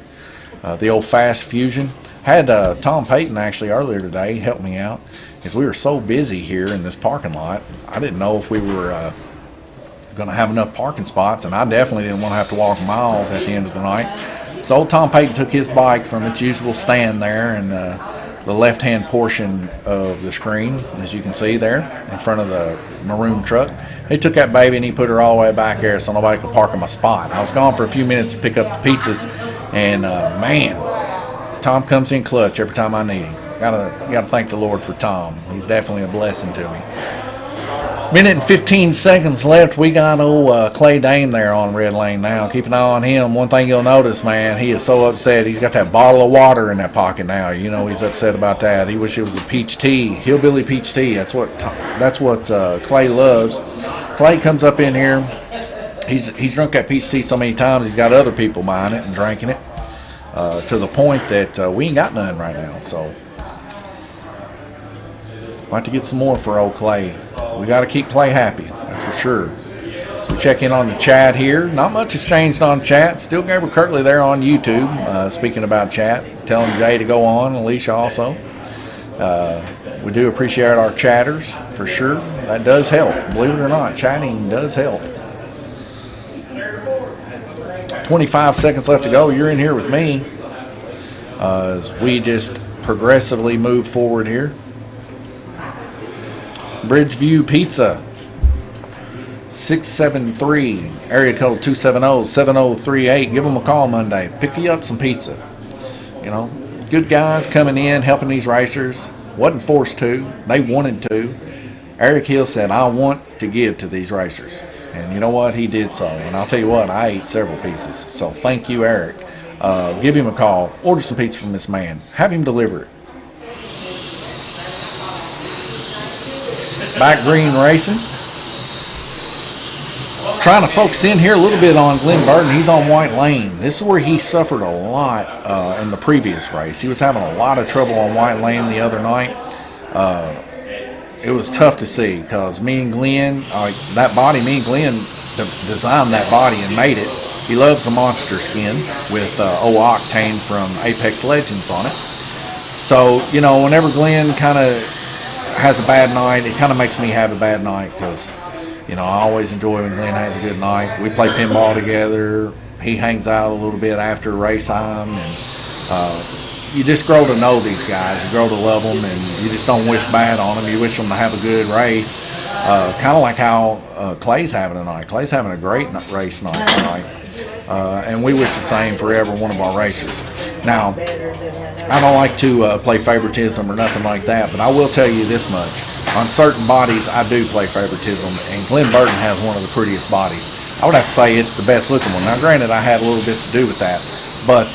the old fast Fusion. Had Tom Payton actually earlier today help me out, because we were so busy here in this parking lot. I didn't know if we were going to have enough parking spots, and I definitely didn't want to have to walk miles at the end of the night. So old Tom Payton took his bike from its usual stand there in the left-hand portion of the screen, as you can see there, in front of the maroon truck. He took that baby and he put her all the way back there so nobody could park in my spot. I was gone for a few minutes to pick up the pizzas, and man, Tom comes in clutch every time I need him. Gotta thank the Lord for Tom. He's definitely a blessing to me. Minute and 15 seconds left. We got old Clay Dame there on red lane now. Keep an eye on him. One thing you'll notice, man, he is so upset. He's got that bottle of water in that pocket now. You know he's upset about that. He wish it was a peach tea, hillbilly peach tea. That's what Clay loves. Clay comes up in here. He's drunk that peach tea so many times. He's got other people buying it and drinking it to the point that we ain't got none right now. So we'll have to get some more for old Clay. We got to keep Clay happy, that's for sure. So we check in on the chat here. Not much has changed on chat. Still Gabriel Kirtley there on YouTube. Speaking about chat, telling Jay to go on, Alicia also. We do appreciate our chatters, for sure. That does help. Believe it or not, chatting does help. 25 seconds left to go. You're in here with me as we just progressively move forward here. Bridgeview Pizza, 673, area code 270-7038. Give them a call Monday. Pick you up some pizza. You know, good guys coming in, helping these racers. Wasn't forced to. They wanted to. Eric Hill said, I want to give to these racers. And you know what? He did so. And I'll tell you what, I ate several pieces. So thank you, Eric. Give him a call. Order some pizza from this man. Have him deliver it. Back green racing. Trying to focus in here a little bit on Glenn Burden. He's on white lane. This is where he suffered a lot in the previous race. He was having a lot of trouble on white lane the other night. It was tough to see because me and Glenn designed that body and made it. He loves the monster skin with O-Octane from Apex Legends on it. So, you know, whenever Glenn kind of has a bad night, it kind of makes me have a bad night because, you know, I always enjoy when Glenn has a good night. We play pinball together. He hangs out a little bit after race time, and you just grow to know these guys. You grow to love them, and you just don't wish bad on them. You wish them to have a good race, kind of like how Clay's having tonight. Clay's having a great race night tonight, and we wish the same for every one of our racers. Now, I don't like to play favoritism or nothing like that, but I will tell you this much. On certain bodies, I do play favoritism, and Glenn Burden has one of the prettiest bodies. I would have to say it's the best looking one. Now, granted, I had a little bit to do with that, but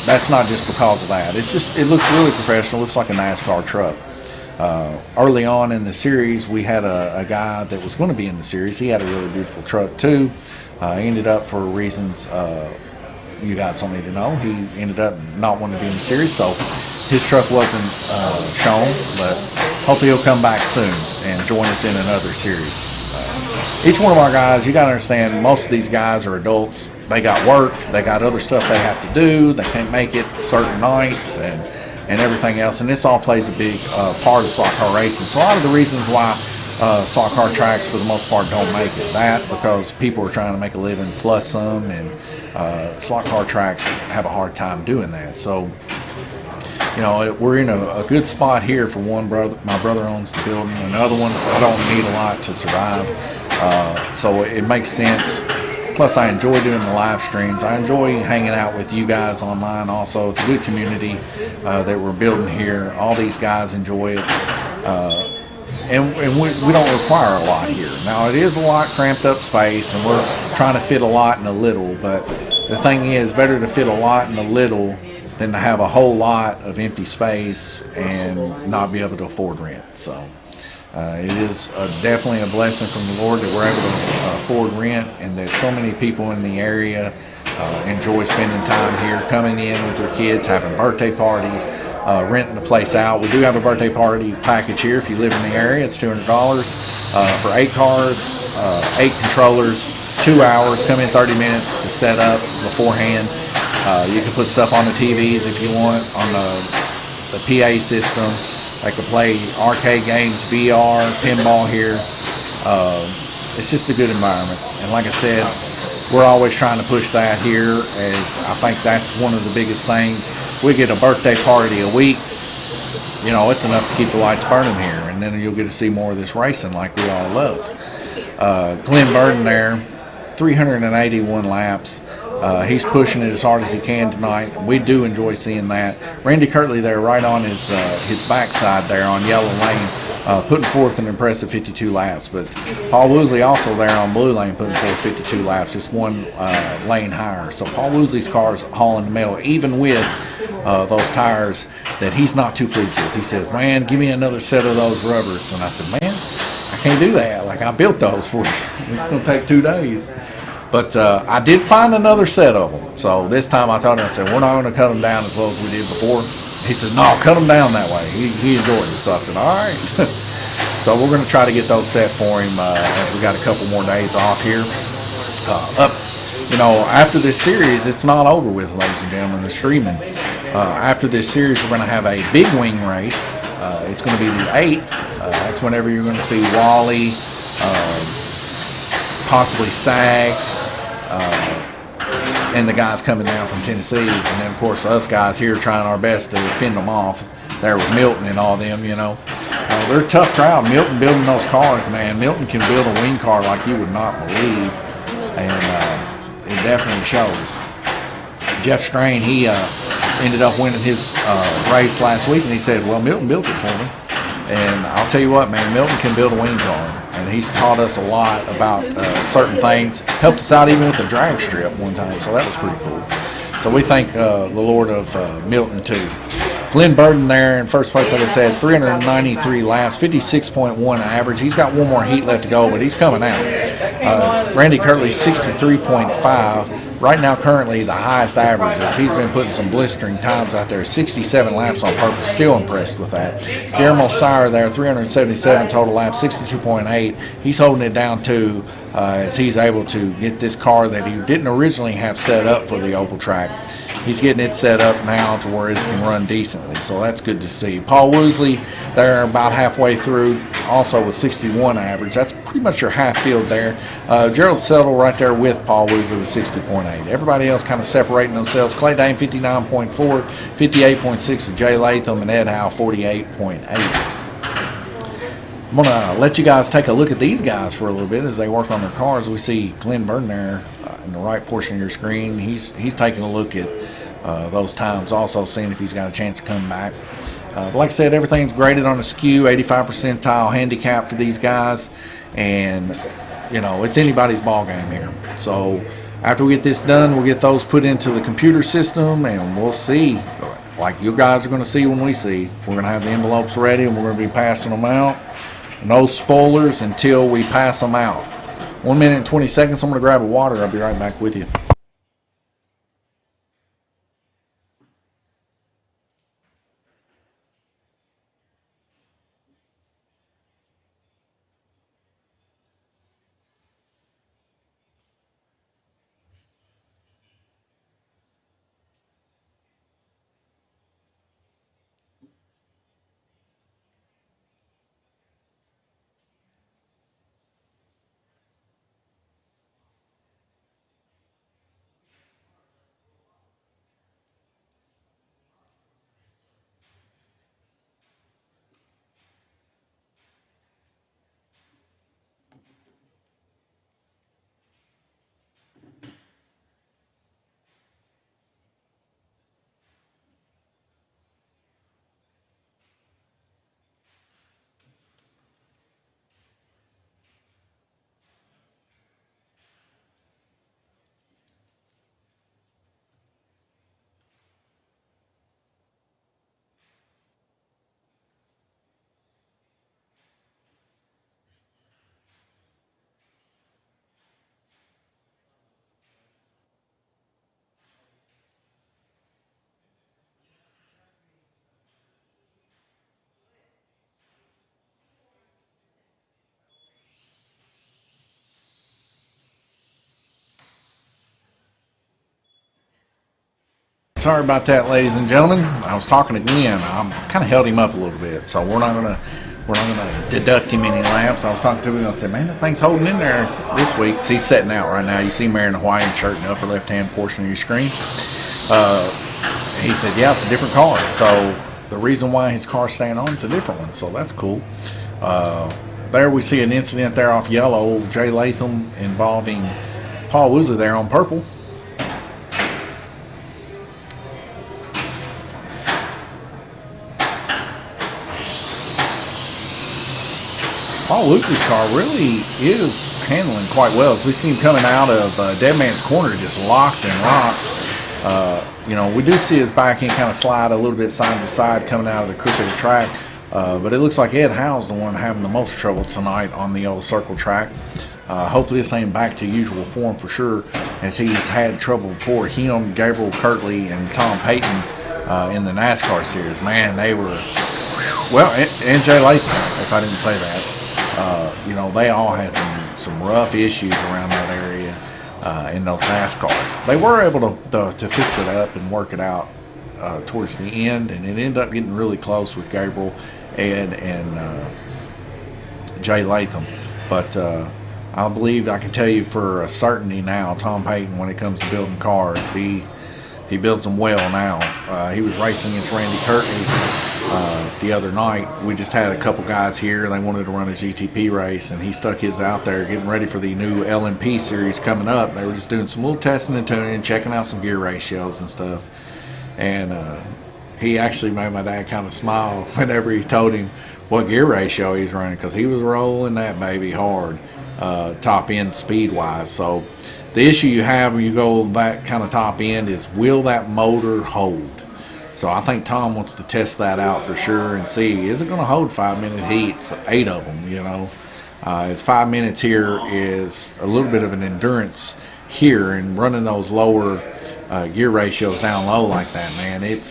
that's not just because of that. It's just, it looks really professional. It looks like a NASCAR truck. Early on in the series, we had a guy that was going to be in the series. He had a really beautiful truck, too. He ended up, for reasons you guys don't need to know, he ended up not wanting to be in the series, so his truck wasn't shown, but hopefully he'll come back soon and join us in another series. Each one of our guys, you got to understand, most of these guys are adults. They got work, they got other stuff they have to do, they can't make it certain nights and everything else, and this all plays a big part of slot car racing. So a lot of the reasons why slot car tracks for the most part don't make it, that because people are trying to make a living plus some, and slot car tracks have a hard time doing that. So, you know, we're in a good spot here for one brother. My brother owns the building. Another one, I don't need a lot to survive. So it makes sense Plus, I enjoy doing the live streams. I enjoy hanging out with you guys online also. It's a good community that we're building here. All these guys enjoy it. And we don't require a lot here. Now, it is a lot cramped up space, and we're trying to fit a lot in a little. But the thing is, better to fit a lot in a little than to have a whole lot of empty space and not be able to afford rent. So it is definitely a blessing from the Lord that we're able to afford rent, and that so many people in the area enjoy spending time here, coming in with their kids, having birthday parties, renting the place out. We do have a birthday party package here. If you live in the area, it's $200 for 8 cars, 8 controllers, 2 hours. Come in 30 minutes to set up beforehand. You can put stuff on the TVs if you want, on the PA system. They can play arcade games, VR, pinball here. It's just a good environment. And like I said, we're always trying to push that here, as I think that's one of the biggest things. We get a birthday party a week, you know, it's enough to keep the lights burning here, and then you'll get to see more of this racing like we all love. Glenn Burden there, 381 laps. He's pushing it as hard as he can tonight. We do enjoy seeing that. Randy Kirtley there, right on his backside there on yellow lane, putting forth an impressive 52 laps. But Paul Woosley also there on blue lane, putting forth 52 laps, just one lane higher. So Paul Woosley's car is hauling the mail, even with those tires that he's not too pleased with. He says, "Man, give me another set of those rubbers." And I said, "Man, I can't do that. Like, I built those for you. It's going to take 2 days." But I did find another set of them. So this time I told him, I said, "We're not going to cut them down as low as we did before." He said, "No, cut them down that way." He enjoyed it. So I said, "All right." So we're going to try to get those set for him as we got a couple more days off here. After this series, it's not over with, ladies and gentlemen. The streaming. After this series, we're going to have a big wing race. It's going to be the 8th. That's whenever you're going to see Wally, possibly Sag, and the guys coming down from Tennessee, and then of course us guys here trying our best to fend them off there with Milton and all them. They're a tough crowd. Milton building those cars, man. Milton can build a wing car like you would not believe, and it definitely shows. Jeff Strain, he ended up winning his race last week, and he said, "Well, Milton built it for me." And I'll tell you what, man, Milton can build a wing car, and he's taught us a lot about certain things. Helped us out even with the drag strip one time, so that was pretty cool. So we thank the Lord of Milton too. Glenn Burden there in first place, like I said, 393 laps, 56.1 average. He's got one more heat left to go, but he's coming out. Randy Kirtley, 63.5. Right now, currently, the highest averages. He's been putting some blistering times out there, 67 laps on purpose. Still impressed with that. Guillermo Sire there, 377 total laps, 62.8. He's holding it down, too, as he's able to get this car that he didn't originally have set up for the oval track. He's getting it set up now to where it can run decently, so that's good to see. Paul Woosley there about halfway through, also with 61 average. That's pretty much your half field there. Gerald Settle right there with Paul Woosley with 60.8. Everybody else kind of separating themselves. Clay Dane 59.4, 58.6 of Jay Latham, and Ed Howe 48.8. I'm going to let you guys take a look at these guys for a little bit as they work on their cars. We see Glenn Burden there in the right portion of your screen. He's taking a look at those times, also seeing if he's got a chance to come back. But like I said, everything's graded on a skew, 85 percentile handicap for these guys, and it's anybody's ball game here. So after we get this done, we'll get those put into the computer system, and we'll see. Like you guys are going to see when we see. We're going to have the envelopes ready, and we're going to be passing them out. No spoilers until we pass them out. 1 minute and 20 seconds. I'm going to grab a water. I'll be right back with you. sorry about that, ladies and gentlemen. I was talking to Glenn. I kind of held him up a little bit, so we're not gonna deduct him any laps. I was talking to him and I said, man, that thing's holding in there this week. So he's setting out right now. You see him wearing a Hawaiian shirt in the upper left-hand portion of your screen. He said, yeah, it's a different car. So the reason why his car's staying on is a different one. So that's cool. There we see an incident there off yellow. Jay Latham involving Paul Woosley there on purple. Paul Woosley's car really is handling quite well. As we see him coming out of Dead Man's Corner, just locked and rocked. You know, we do see his back end kind of slide a little bit side to side coming out of the crook of the track. But it looks like Ed Howe's the one having the most trouble tonight on the old circle track. Hopefully this ain't back to usual form for sure, as he's had trouble before. Him, Gabriel Kirtley, and Tom Payton in the NASCAR series. Man, they were, well, and Jay Latham, if I didn't say that. You know, they all had some rough issues around that area in those NASCARs. They were able to fix it up and work it out towards the end, and it ended up getting really close with Gabriel, Ed, and Jay Latham. But I believe I can tell you for a certainty now, Tom Payton, when it comes to building cars, he builds them well now. He was racing against Randy Kirtley the other night. We just had a couple guys here. They wanted to run a GTP race, and he stuck his out there getting ready for the new LMP series coming up. They were just doing some little testing and tuning, checking out some gear ratios and stuff. And he actually made my dad kind of smile whenever he told him what gear ratio he's running, because he was rolling that baby hard, top end speed wise. So the issue you have when you go that kind of top end is, will that motor hold? So I think Tom wants to test that out for sure and see, is it going to hold 5-minute heats, 8 of them, you know. It's 5 minutes here is a little bit of an endurance here, and running those lower gear ratios down low like that, man, it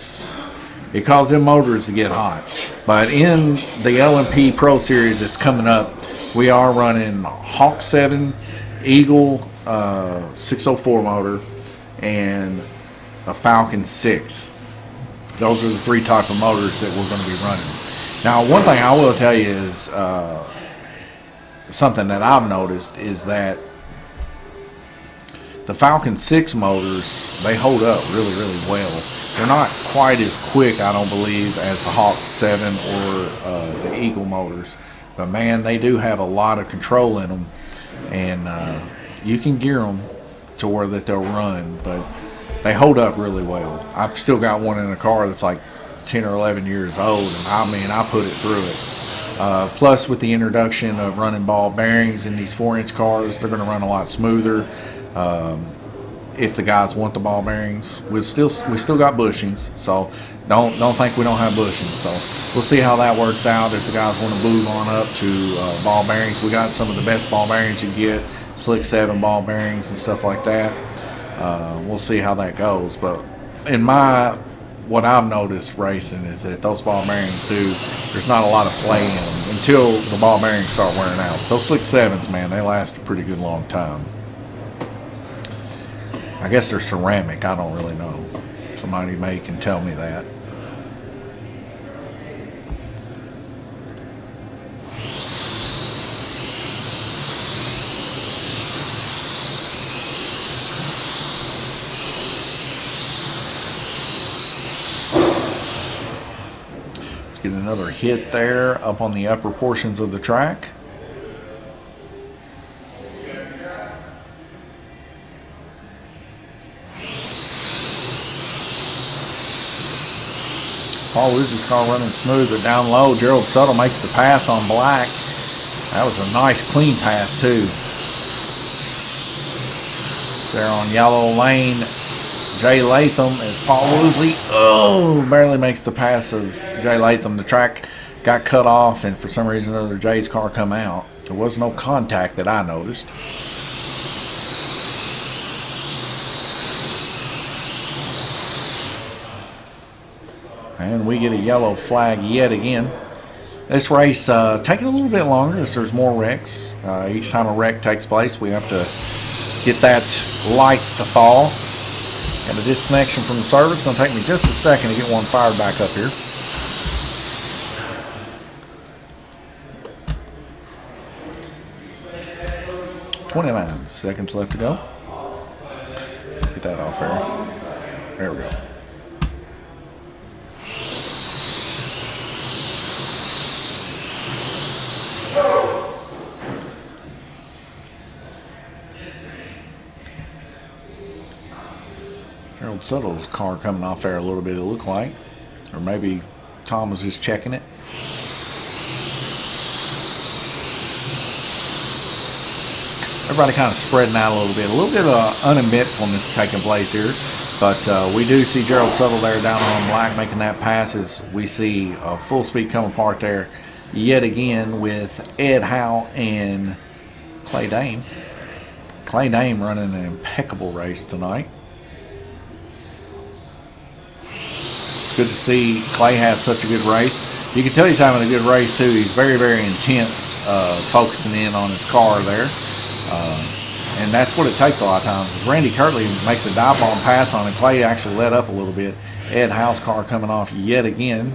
causes them motors to get hot. But in the LMP Pro Series that's coming up, we are running Hawk 7, Eagle 604 motor, and a Falcon 6. Those are the 3 type of motors that we're going to be running. Now, one thing I will tell you is something that I've noticed is that the Falcon 6 motors, they hold up really, really well. They're not quite as quick, I don't believe, as the Hawk 7 or the Eagle motors. But, man, they do have a lot of control in them. And you can gear them to where that they'll run. But they hold up really well. I've still got one in a car that's like 10 or 11 years old, and I mean, I put it through it. Plus, with the introduction of running ball bearings in these 4-inch cars, they're going to run a lot smoother. If the guys want the ball bearings, we still got bushings, so don't think we don't have bushings. So we'll see how that works out. If the guys want to move on up to ball bearings, we got some of the best ball bearings you can get, Slick 7 ball bearings and stuff like that. We'll see how that goes, but what I've noticed racing is that those ball bearings there's not a lot of play in them until the ball bearings start wearing out. Those Slick 7s, man, they last a pretty good long time. I guess they're ceramic, I don't really know. Somebody may can tell me that. Get another hit there up on the upper portions of the track. Paul Woosley's car running smooth, but down low, Gerald Suttle makes the pass on Black. That was a nice clean pass too. So there on yellow lane, Jay Latham as Paul Woosley barely makes the pass of Jay Latham. The track got cut off, and for some reason or other, Jay's car come out. There was no contact that I noticed. And we get a yellow flag yet again. This race taking a little bit longer as there's more wrecks. Each time a wreck takes place, we have to get that lights to fall. Got a disconnection from the server. It's going to take me just a second to get one fired back up here. .29 seconds left to go. Get that off there. There we go. Gerald Suttle's car coming off there a little bit, it looked like. Or maybe Tom was just checking it. Everybody kind of spreading out a little bit of uneventfulness taking place here. But we do see Gerald Suttle there down on black making that pass as we see full speed come apart there yet again with Ed Howe and Clay Dame. Clay Dame running an impeccable race tonight. It's good to see Clay have such a good race. You can tell he's having a good race too. He's very, very intense, focusing in on his car there. And that's what it takes a lot of times. As Randy Kirtley makes a dive bomb pass on it, Clay actually let up a little bit. Ed Howe's car coming off yet again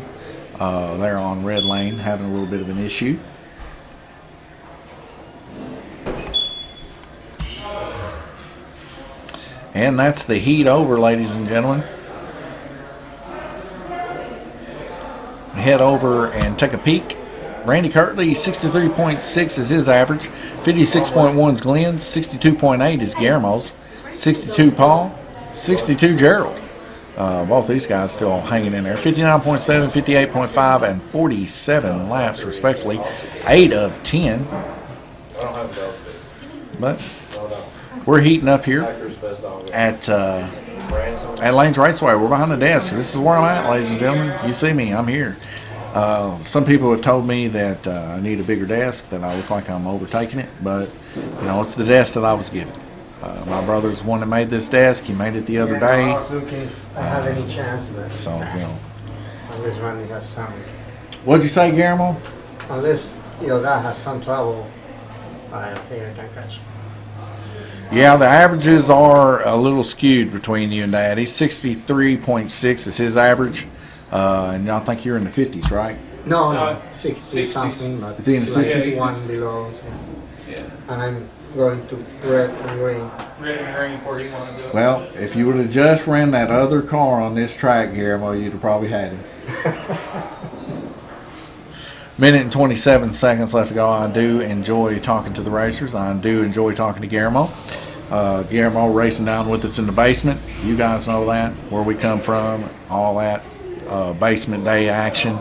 there on red lane, having a little bit of an issue. And that's the heat over, ladies and gentlemen. Head over and take a peek. Randy Kirtley, 63.6 is his average. 56.1 is Glenn's. 62.8 is Guillermo's. 62 Paul. 62 Gerald. Both these guys still hanging in there. 59.7, 58.5, and 47 laps, respectively. 8 of 10. But we're heating up here at Lanes Raceway. We're behind the desk. This is where I'm at, ladies and gentlemen. You see me. I'm here. Some people have told me that I need a bigger desk, that I look like I'm overtaking it, but you know, it's the desk that I was given. My brother's the one that made this desk. He made it the other day. I was looking if I had any chance, but So, you know. unless Randy has some, What'd you say, Guillermo? unless your guy has some trouble, I don't think I can catch him. Yeah, the averages are a little skewed between you and Dad. He's 63.6 is his average, and I think you're in the 50s, right? No, 60 something, but Is he in the like 60s? one below. Yeah. And I'm going to red and green. Red and green before he wanted to do it. Well, if you would have just ran that other car on this track, Guillermo, you'd have probably had him. Minute and 27 seconds left to go. I do enjoy talking to the racers. I do enjoy talking to Guillermo. Guillermo racing down with us in the basement. You guys know that, where we come from, all that basement day action.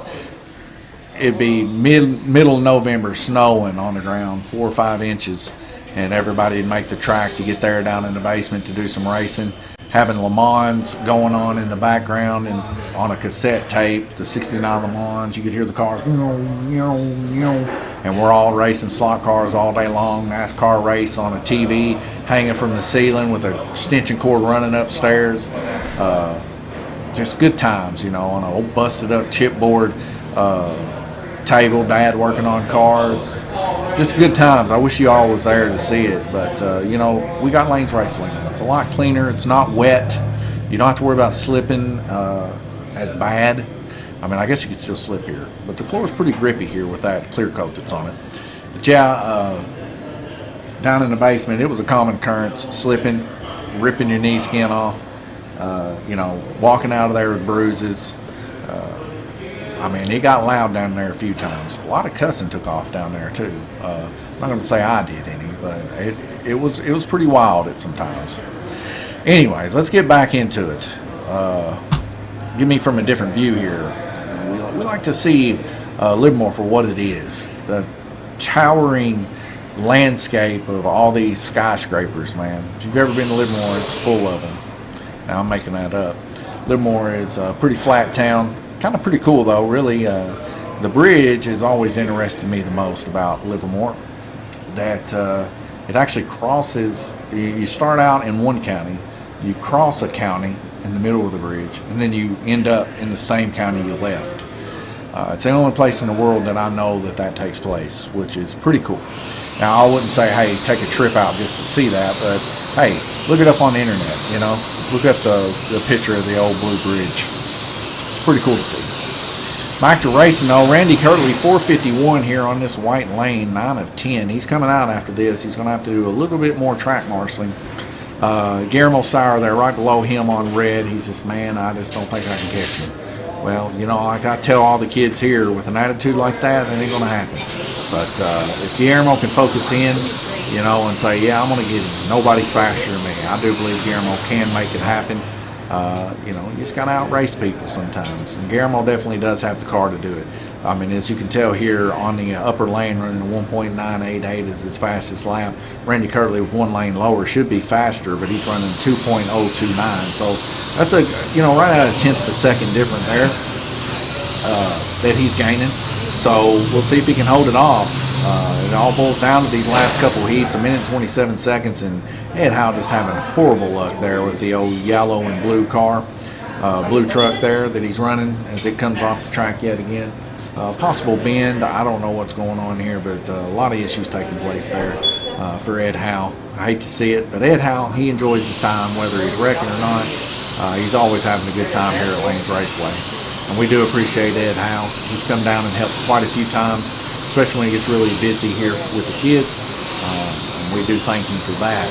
It'd be middle of November, snowing on the ground, 4 or 5 inches, and everybody'd make the track to get there down in the basement to do some racing. Having Le Mans going on in the background and on a cassette tape, the 69 Le Mans, you could hear the cars, and we're all racing slot cars all day long. NASCAR race on a TV hanging from the ceiling with a extension cord running upstairs. Just good times, you know, on an old busted up chipboard table, Dad working on cars. Just good times. I wish you all was there to see it, but you know, we got Lanes Raceway now. It's a lot cleaner. It's not wet. You don't have to worry about slipping as bad. I mean, I guess you could still slip here, but the floor is pretty grippy here with that clear coat that's on it. But yeah, down in the basement, it was a common occurrence, slipping, ripping your knee skin off, you know, walking out of there with bruises. I mean, it got loud down there a few times. A lot of cussing took off down there too. I'm not going to say I did any, but it was pretty wild at some times. Anyways, let's get back into it. Give me from a different view here. We like to see Livermore for what it is. The towering landscape of all these skyscrapers, man. If you've ever been to Livermore, it's full of them. Now, I'm making that up. Livermore is a pretty flat town. Kind of pretty cool, though, really. The bridge has always interested me the most about Livermore. That it actually crosses, you start out in one county, you cross a county in the middle of the bridge, and then you end up in the same county you left. It's the only place in the world that I know that takes place, which is pretty cool. Now, I wouldn't say, hey, take a trip out just to see that, but hey, look it up on the internet, you know. Look up the picture of the old Blue Bridge. It's pretty cool to see. Back to racing, though. Randy Kirtley, 451 here on this white lane, 9 of 10. He's coming out after this. He's going to have to do a little bit more track marshalling. Guillermo Sauer there right below him on red. He's just, man, I just don't think I can catch him. Well, you know, like I tell all the kids here, with an attitude like that, it ain't going to happen. But if Guillermo can focus in, you know, and say, yeah, I'm going to get him. Nobody's faster than me. I do believe Guillermo can make it happen. You know, you just got to outrace people sometimes. And Guillermo definitely does have the car to do it. I mean, as you can tell here on the upper lane, running a 1.988 is his fastest lap. Randy Kirtley with 1 lane lower should be faster, but he's running 2.029. So that's a, you know, right at a 1/10 of a second difference there that he's gaining. So we'll see if he can hold it off. It all boils down to these last couple heats, 1 minute and 27 seconds, and Ed Howe just having horrible luck there with the old yellow and blue car, blue truck there that he's running as it comes off the track yet again. Possible bend, I don't know what's going on here, but a lot of issues taking place there for Ed Howe. I hate to see it, but Ed Howe, he enjoys his time, whether he's wrecking or not. He's always having a good time here at Lanes Raceway. And we do appreciate Ed Howe. He's come down and helped quite a few times, especially when he gets really busy here with the kids. And we do thank him for that.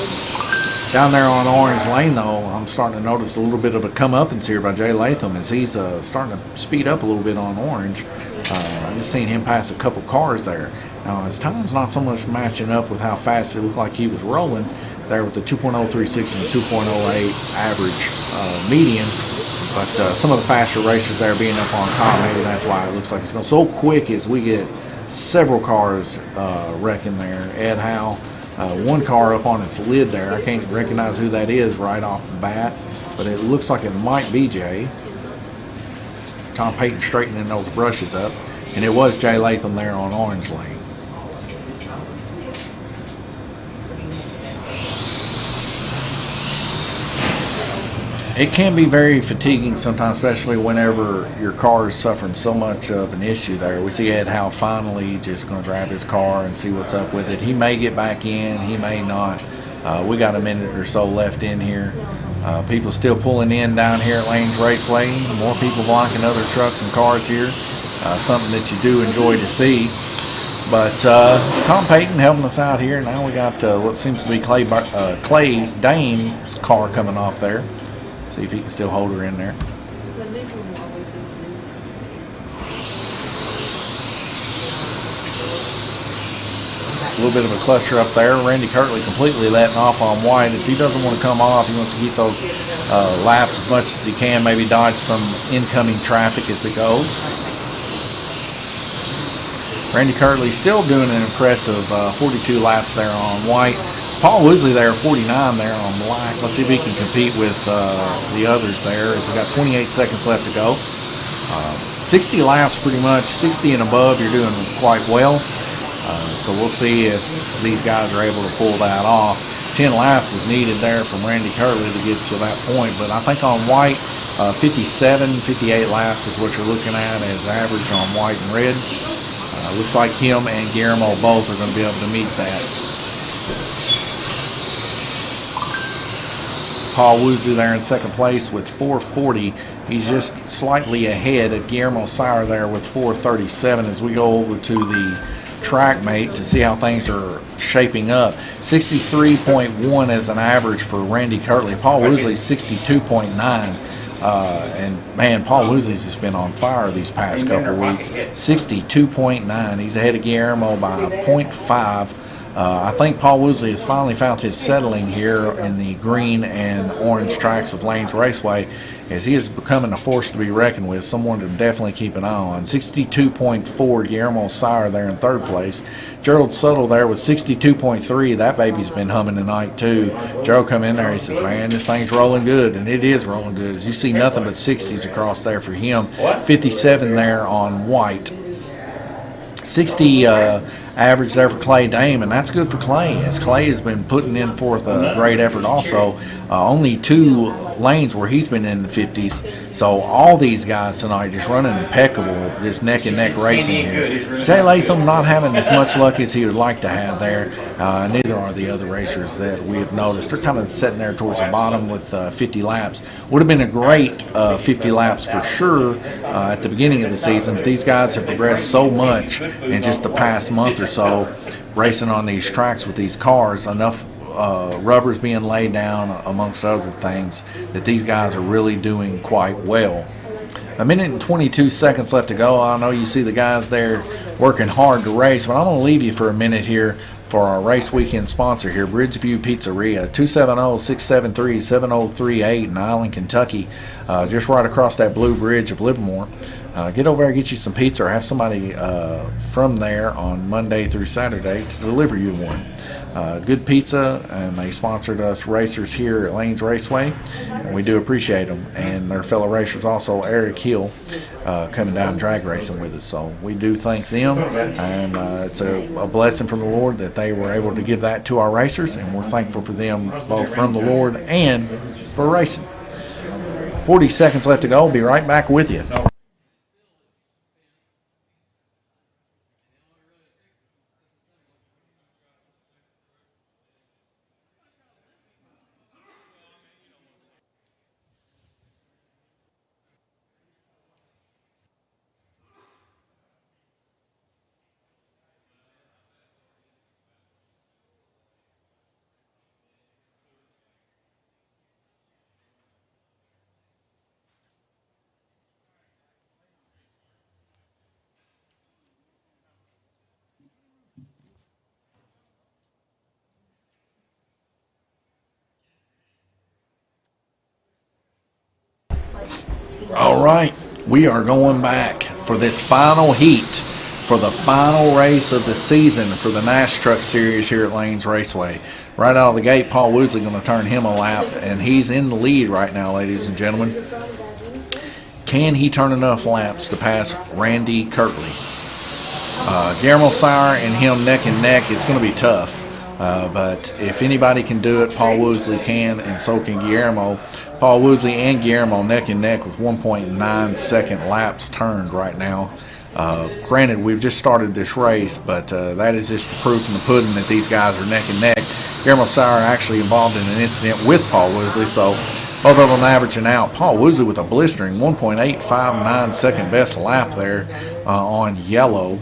Down there on Orange Lane, though, I'm starting to notice a little bit of a comeuppance here by Jay Latham as he's starting to speed up a little bit on Orange. I just seen him pass a couple cars there. Now, his time's not so much matching up with how fast it looked like he was rolling there with the 2.036 and the 2.08 average median. But some of the faster racers there being up on top, maybe that's why it looks like it's going so quick as we get several cars wrecking there. Ed Howe, 1 car up on its lid there. I can't recognize who that is right off the bat, but it looks like it might be Jay. Tom Payton straightening those brushes up, and it was Jay Latham there on Orange Lane. It can be very fatiguing sometimes, especially whenever your car is suffering so much of an issue there. We see Ed Howe finally just going to grab his car and see what's up with it. He may get back in, he may not. We got a minute or so left in here. People still pulling in down here at Lanes Raceway. More people blocking other trucks and cars here. Something that you do enjoy to see. But Tom Payton helping us out here. Now we got what seems to be Clay Dame's car coming off there. See if he can still hold her in there. A little bit of a cluster up there. Randy Kirtley completely letting off on white as he doesn't want to come off. He wants to keep those laps as much as he can, maybe dodge some incoming traffic as it goes. Randy Kirtley still doing an impressive 42 laps there on white. Paul Woosley there, 49 there on black. Let's see if he can compete with the others there as we got 28 seconds left to go. 60 laps pretty much, 60 and above, you're doing quite well. So we'll see if these guys are able to pull that off. 10 laps is needed there from Randy Kirtley to get to that point, but I think on white, 57, 58 laps is what you're looking at as average on white and red. Looks like him and Guillermo both are going to be able to meet that. Paul Woosley there in second place with 440. He's just slightly ahead of Guillermo Sauer there with 437 as we go over to the track mate to see how things are shaping up. 63.1 as an average for Randy Kirtley. Paul Woosley 62.9. And man, Paul Woosley's just been on fire these past couple weeks. 62.9. He's ahead of Guillermo by 0.5. I think Paul Woosley has finally found his settling here in the green and orange tracks of Lanes Raceway as he is becoming a force to be reckoned with, someone to definitely keep an eye on. 62.4, Guillermo Sauer there in third place. Gerald Suttle there with 62.3. That baby's been humming tonight too. Gerald come in there, he says, man, this thing's rolling good, and it is rolling good. As you see, nothing but 60s across there for him. 57 there on white. 60 average there for Clay Dame, and that's good for Clay, as Clay has been putting in forth a great effort also. Only 2 lanes where he's been in the 50s. So all these guys tonight just running impeccable, just neck and neck racing here. Jay Latham not having as much luck as he would like to have there. Neither are the other racers that we have noticed. They're kind of sitting there towards the bottom with 50 laps. Would have been a great 50 laps for sure at the beginning of the season, but these guys have progressed so much in just the past month or so racing on these tracks with these cars. Enough rubber's being laid down amongst other things that these guys are really doing quite well. 1 minute and 22 seconds left to go. I know you see the guys there working hard to race, but I'm going to leave you for a minute here for our race weekend sponsor here, Bridgeview Pizzeria, 270-673-7038 in Island, Kentucky, just right across that blue bridge of Livermore. Get over there and get you some pizza, or have somebody from there on Monday through Saturday to deliver you one. Good pizza, and they sponsored us racers here at Lanes Raceway, and we do appreciate them. And their fellow racers also, Eric Hill, coming down drag racing with us. So we do thank them, and it's a blessing from the Lord that they were able to give that to our racers, and we're thankful for them both from the Lord and for racing. 40 seconds left to go. Be right back with you. All right, we are going back for this final heat for the final race of the season for the Nash Truck Series here at Lanes Raceway. Right out of the gate, Paul Woosley going to turn him a lap, and he's in the lead right now, ladies and gentlemen. Can he turn enough laps to pass Randy Kirtley? Guillermo Sauer and him neck and neck. It's going to be tough. But if anybody can do it, Paul Woosley can, and so can Guillermo. Paul Woosley and Guillermo neck and neck with 1.9 second laps turned right now. Granted, we've just started this race, but that is just the proof in the pudding that these guys are neck and neck. Guillermo Sauer actually involved in an incident with Paul Woosley, so both of them averaging out. Paul Woosley with a blistering 1.859 second best lap there on yellow.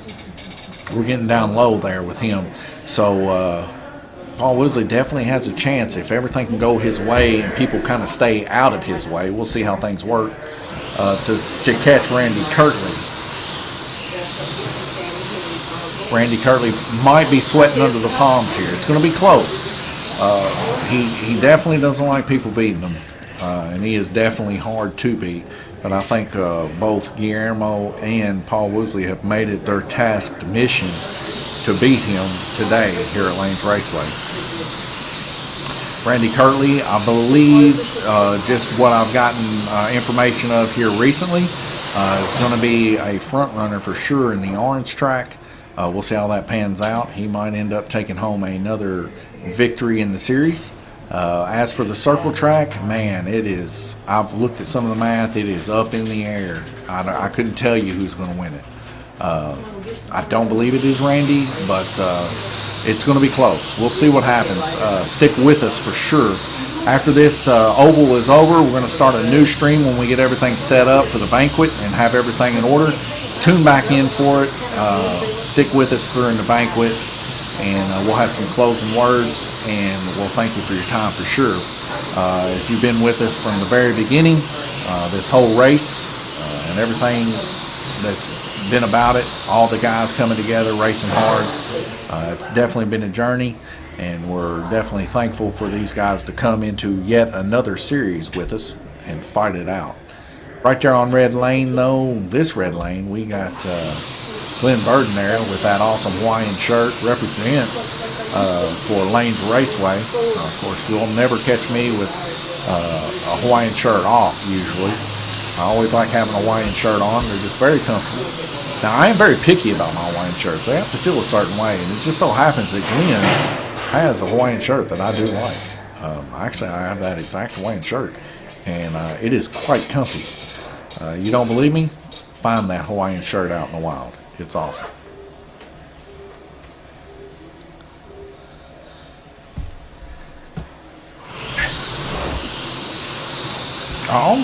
We're getting down low there with him. So Paul Woosley definitely has a chance if everything can go his way and people kind of stay out of his way. We'll see how things work to catch Randy Kirtley. Randy Kirtley might be sweating under the palms here. It's going to be close. He definitely doesn't like people beating him, and he is definitely hard to beat. But I think both Guillermo and Paul Woosley have made it their tasked mission to beat him today here at Lanes Raceway. Randy Kirtley, I believe, just what I've gotten information of here recently, is going to be a front runner for sure in the orange track. We'll see how that pans out. He might end up taking home another victory in the series. As for the circle track, man, it is, I've looked at some of the math, it is up in the air. I couldn't tell you who's going to win it. I don't believe it is Randy, but it's going to be close. We'll see what happens. Stick with us for sure. After this oval is over, we're going to start a new stream when we get everything set up for the banquet and have everything in order. Tune back in for it. Stick with us during the banquet, and we'll have some closing words, and we'll thank you for your time for sure. As you've been with us from the very beginning, this whole race and everything that's been about it, all the guys coming together, racing hard. It's definitely been a journey, and we're definitely thankful for these guys to come into yet another series with us and fight it out. Right there on red lane, though, this red lane, we got Glenn Burden there with that awesome Hawaiian shirt represent for Lanes Raceway. Of course, you'll never catch me with a Hawaiian shirt off usually. I always like having a Hawaiian shirt on. They're just very comfortable. Now, I am very picky about my Hawaiian shirts. They have to feel a certain way, and it just so happens that Glenn has a Hawaiian shirt that I do like. Actually, I have that exact Hawaiian shirt, and it is quite comfy. You don't believe me? Find that Hawaiian shirt out in the wild. It's awesome.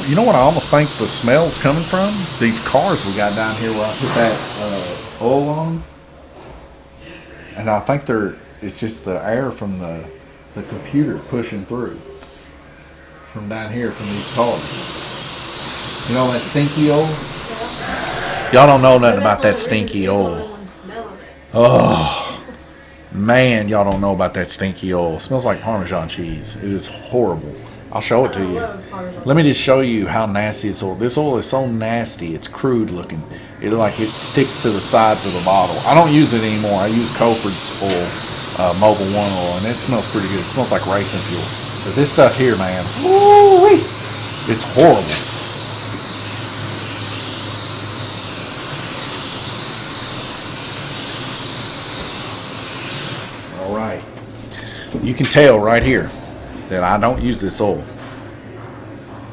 You know what I almost think the smell's coming from? These cars we got down here where I put that oil on. And I think it's just the air from the computer pushing through. From down here from these cars. You know that stinky oil? Y'all don't know nothing about that stinky oil. Oh, man, y'all don't know about that stinky oil. It smells like Parmesan cheese. It is horrible. I'll show it to you. Let me just show you how nasty this oil. This oil is so nasty. It's crude looking. It sticks to the sides of the bottle. I don't use it anymore. I use Coford's oil, Mobile One oil, and it smells pretty good. It smells like racing fuel. But this stuff here, man, woo-wee, it's horrible. All right. You can tell right here that I don't use this oil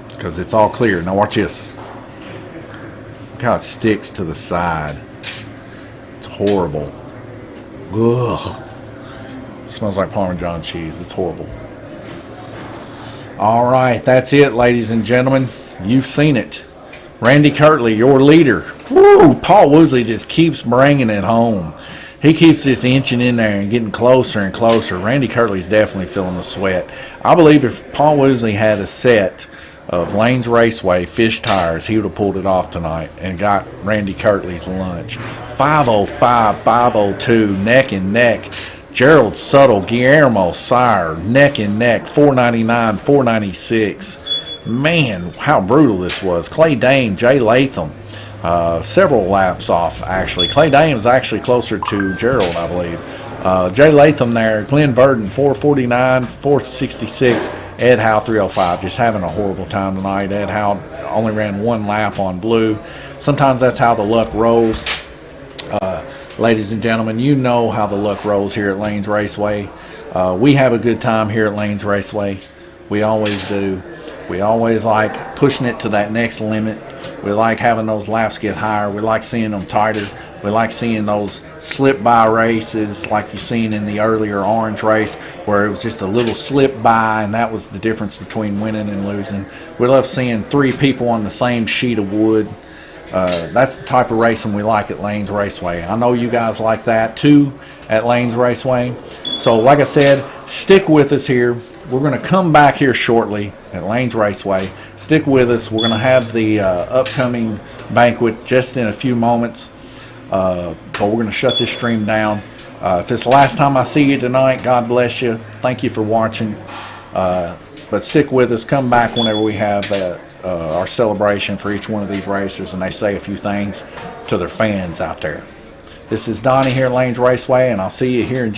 because it's all clear. Now watch this. Look how it sticks to the side. It's horrible. Ugh. It smells like Parmesan cheese. It's horrible. All right, that's it, ladies and gentlemen. You've seen it. Randy Kirtley, your leader. Woo! Paul Woosley just keeps bringing it home. He keeps just inching in there and getting closer and closer. Randy Kirtley's definitely feeling the sweat. I believe if Paul Woosley had a set of Lanes Raceway fish tires, he would have pulled it off tonight and got Randy Kirtley's lunch. 505, 502, neck and neck. Gerald Suttle, Guillermo Sire, neck and neck, 499, 496. Man, how brutal this was. Clay Dame, Jay Latham. Several laps off, actually. Clay Dame's actually closer to Gerald, I believe. Jay Latham there, Glenn Burden, 449, 466, Ed Howe, 305. Just having a horrible time tonight. Ed Howe only ran one lap on blue. Sometimes that's how the luck rolls. Ladies and gentlemen, you know how the luck rolls here at Lanes Raceway. We have a good time here at Lanes Raceway. We always do. We always like pushing it to that next limit. We like having those laps get higher. We like seeing them tighter. We like seeing those slip-by races like you've seen in the earlier orange race where it was just a little slip-by, and that was the difference between winning and losing. We love seeing three people on the same sheet of wood. That's the type of racing we like at Lanes Raceway. I know you guys like that too at Lanes Raceway. So like I said, stick with us here. We're going to come back here shortly at Lanes Raceway. Stick with us. We're going to have the upcoming banquet just in a few moments. But we're going to shut this stream down. If it's the last time I see you tonight, God bless you. Thank you for watching. But stick with us. Come back whenever we have our celebration for each one of these racers and they say a few things to their fans out there. This is Donnie here at Lanes Raceway, and I'll see you here in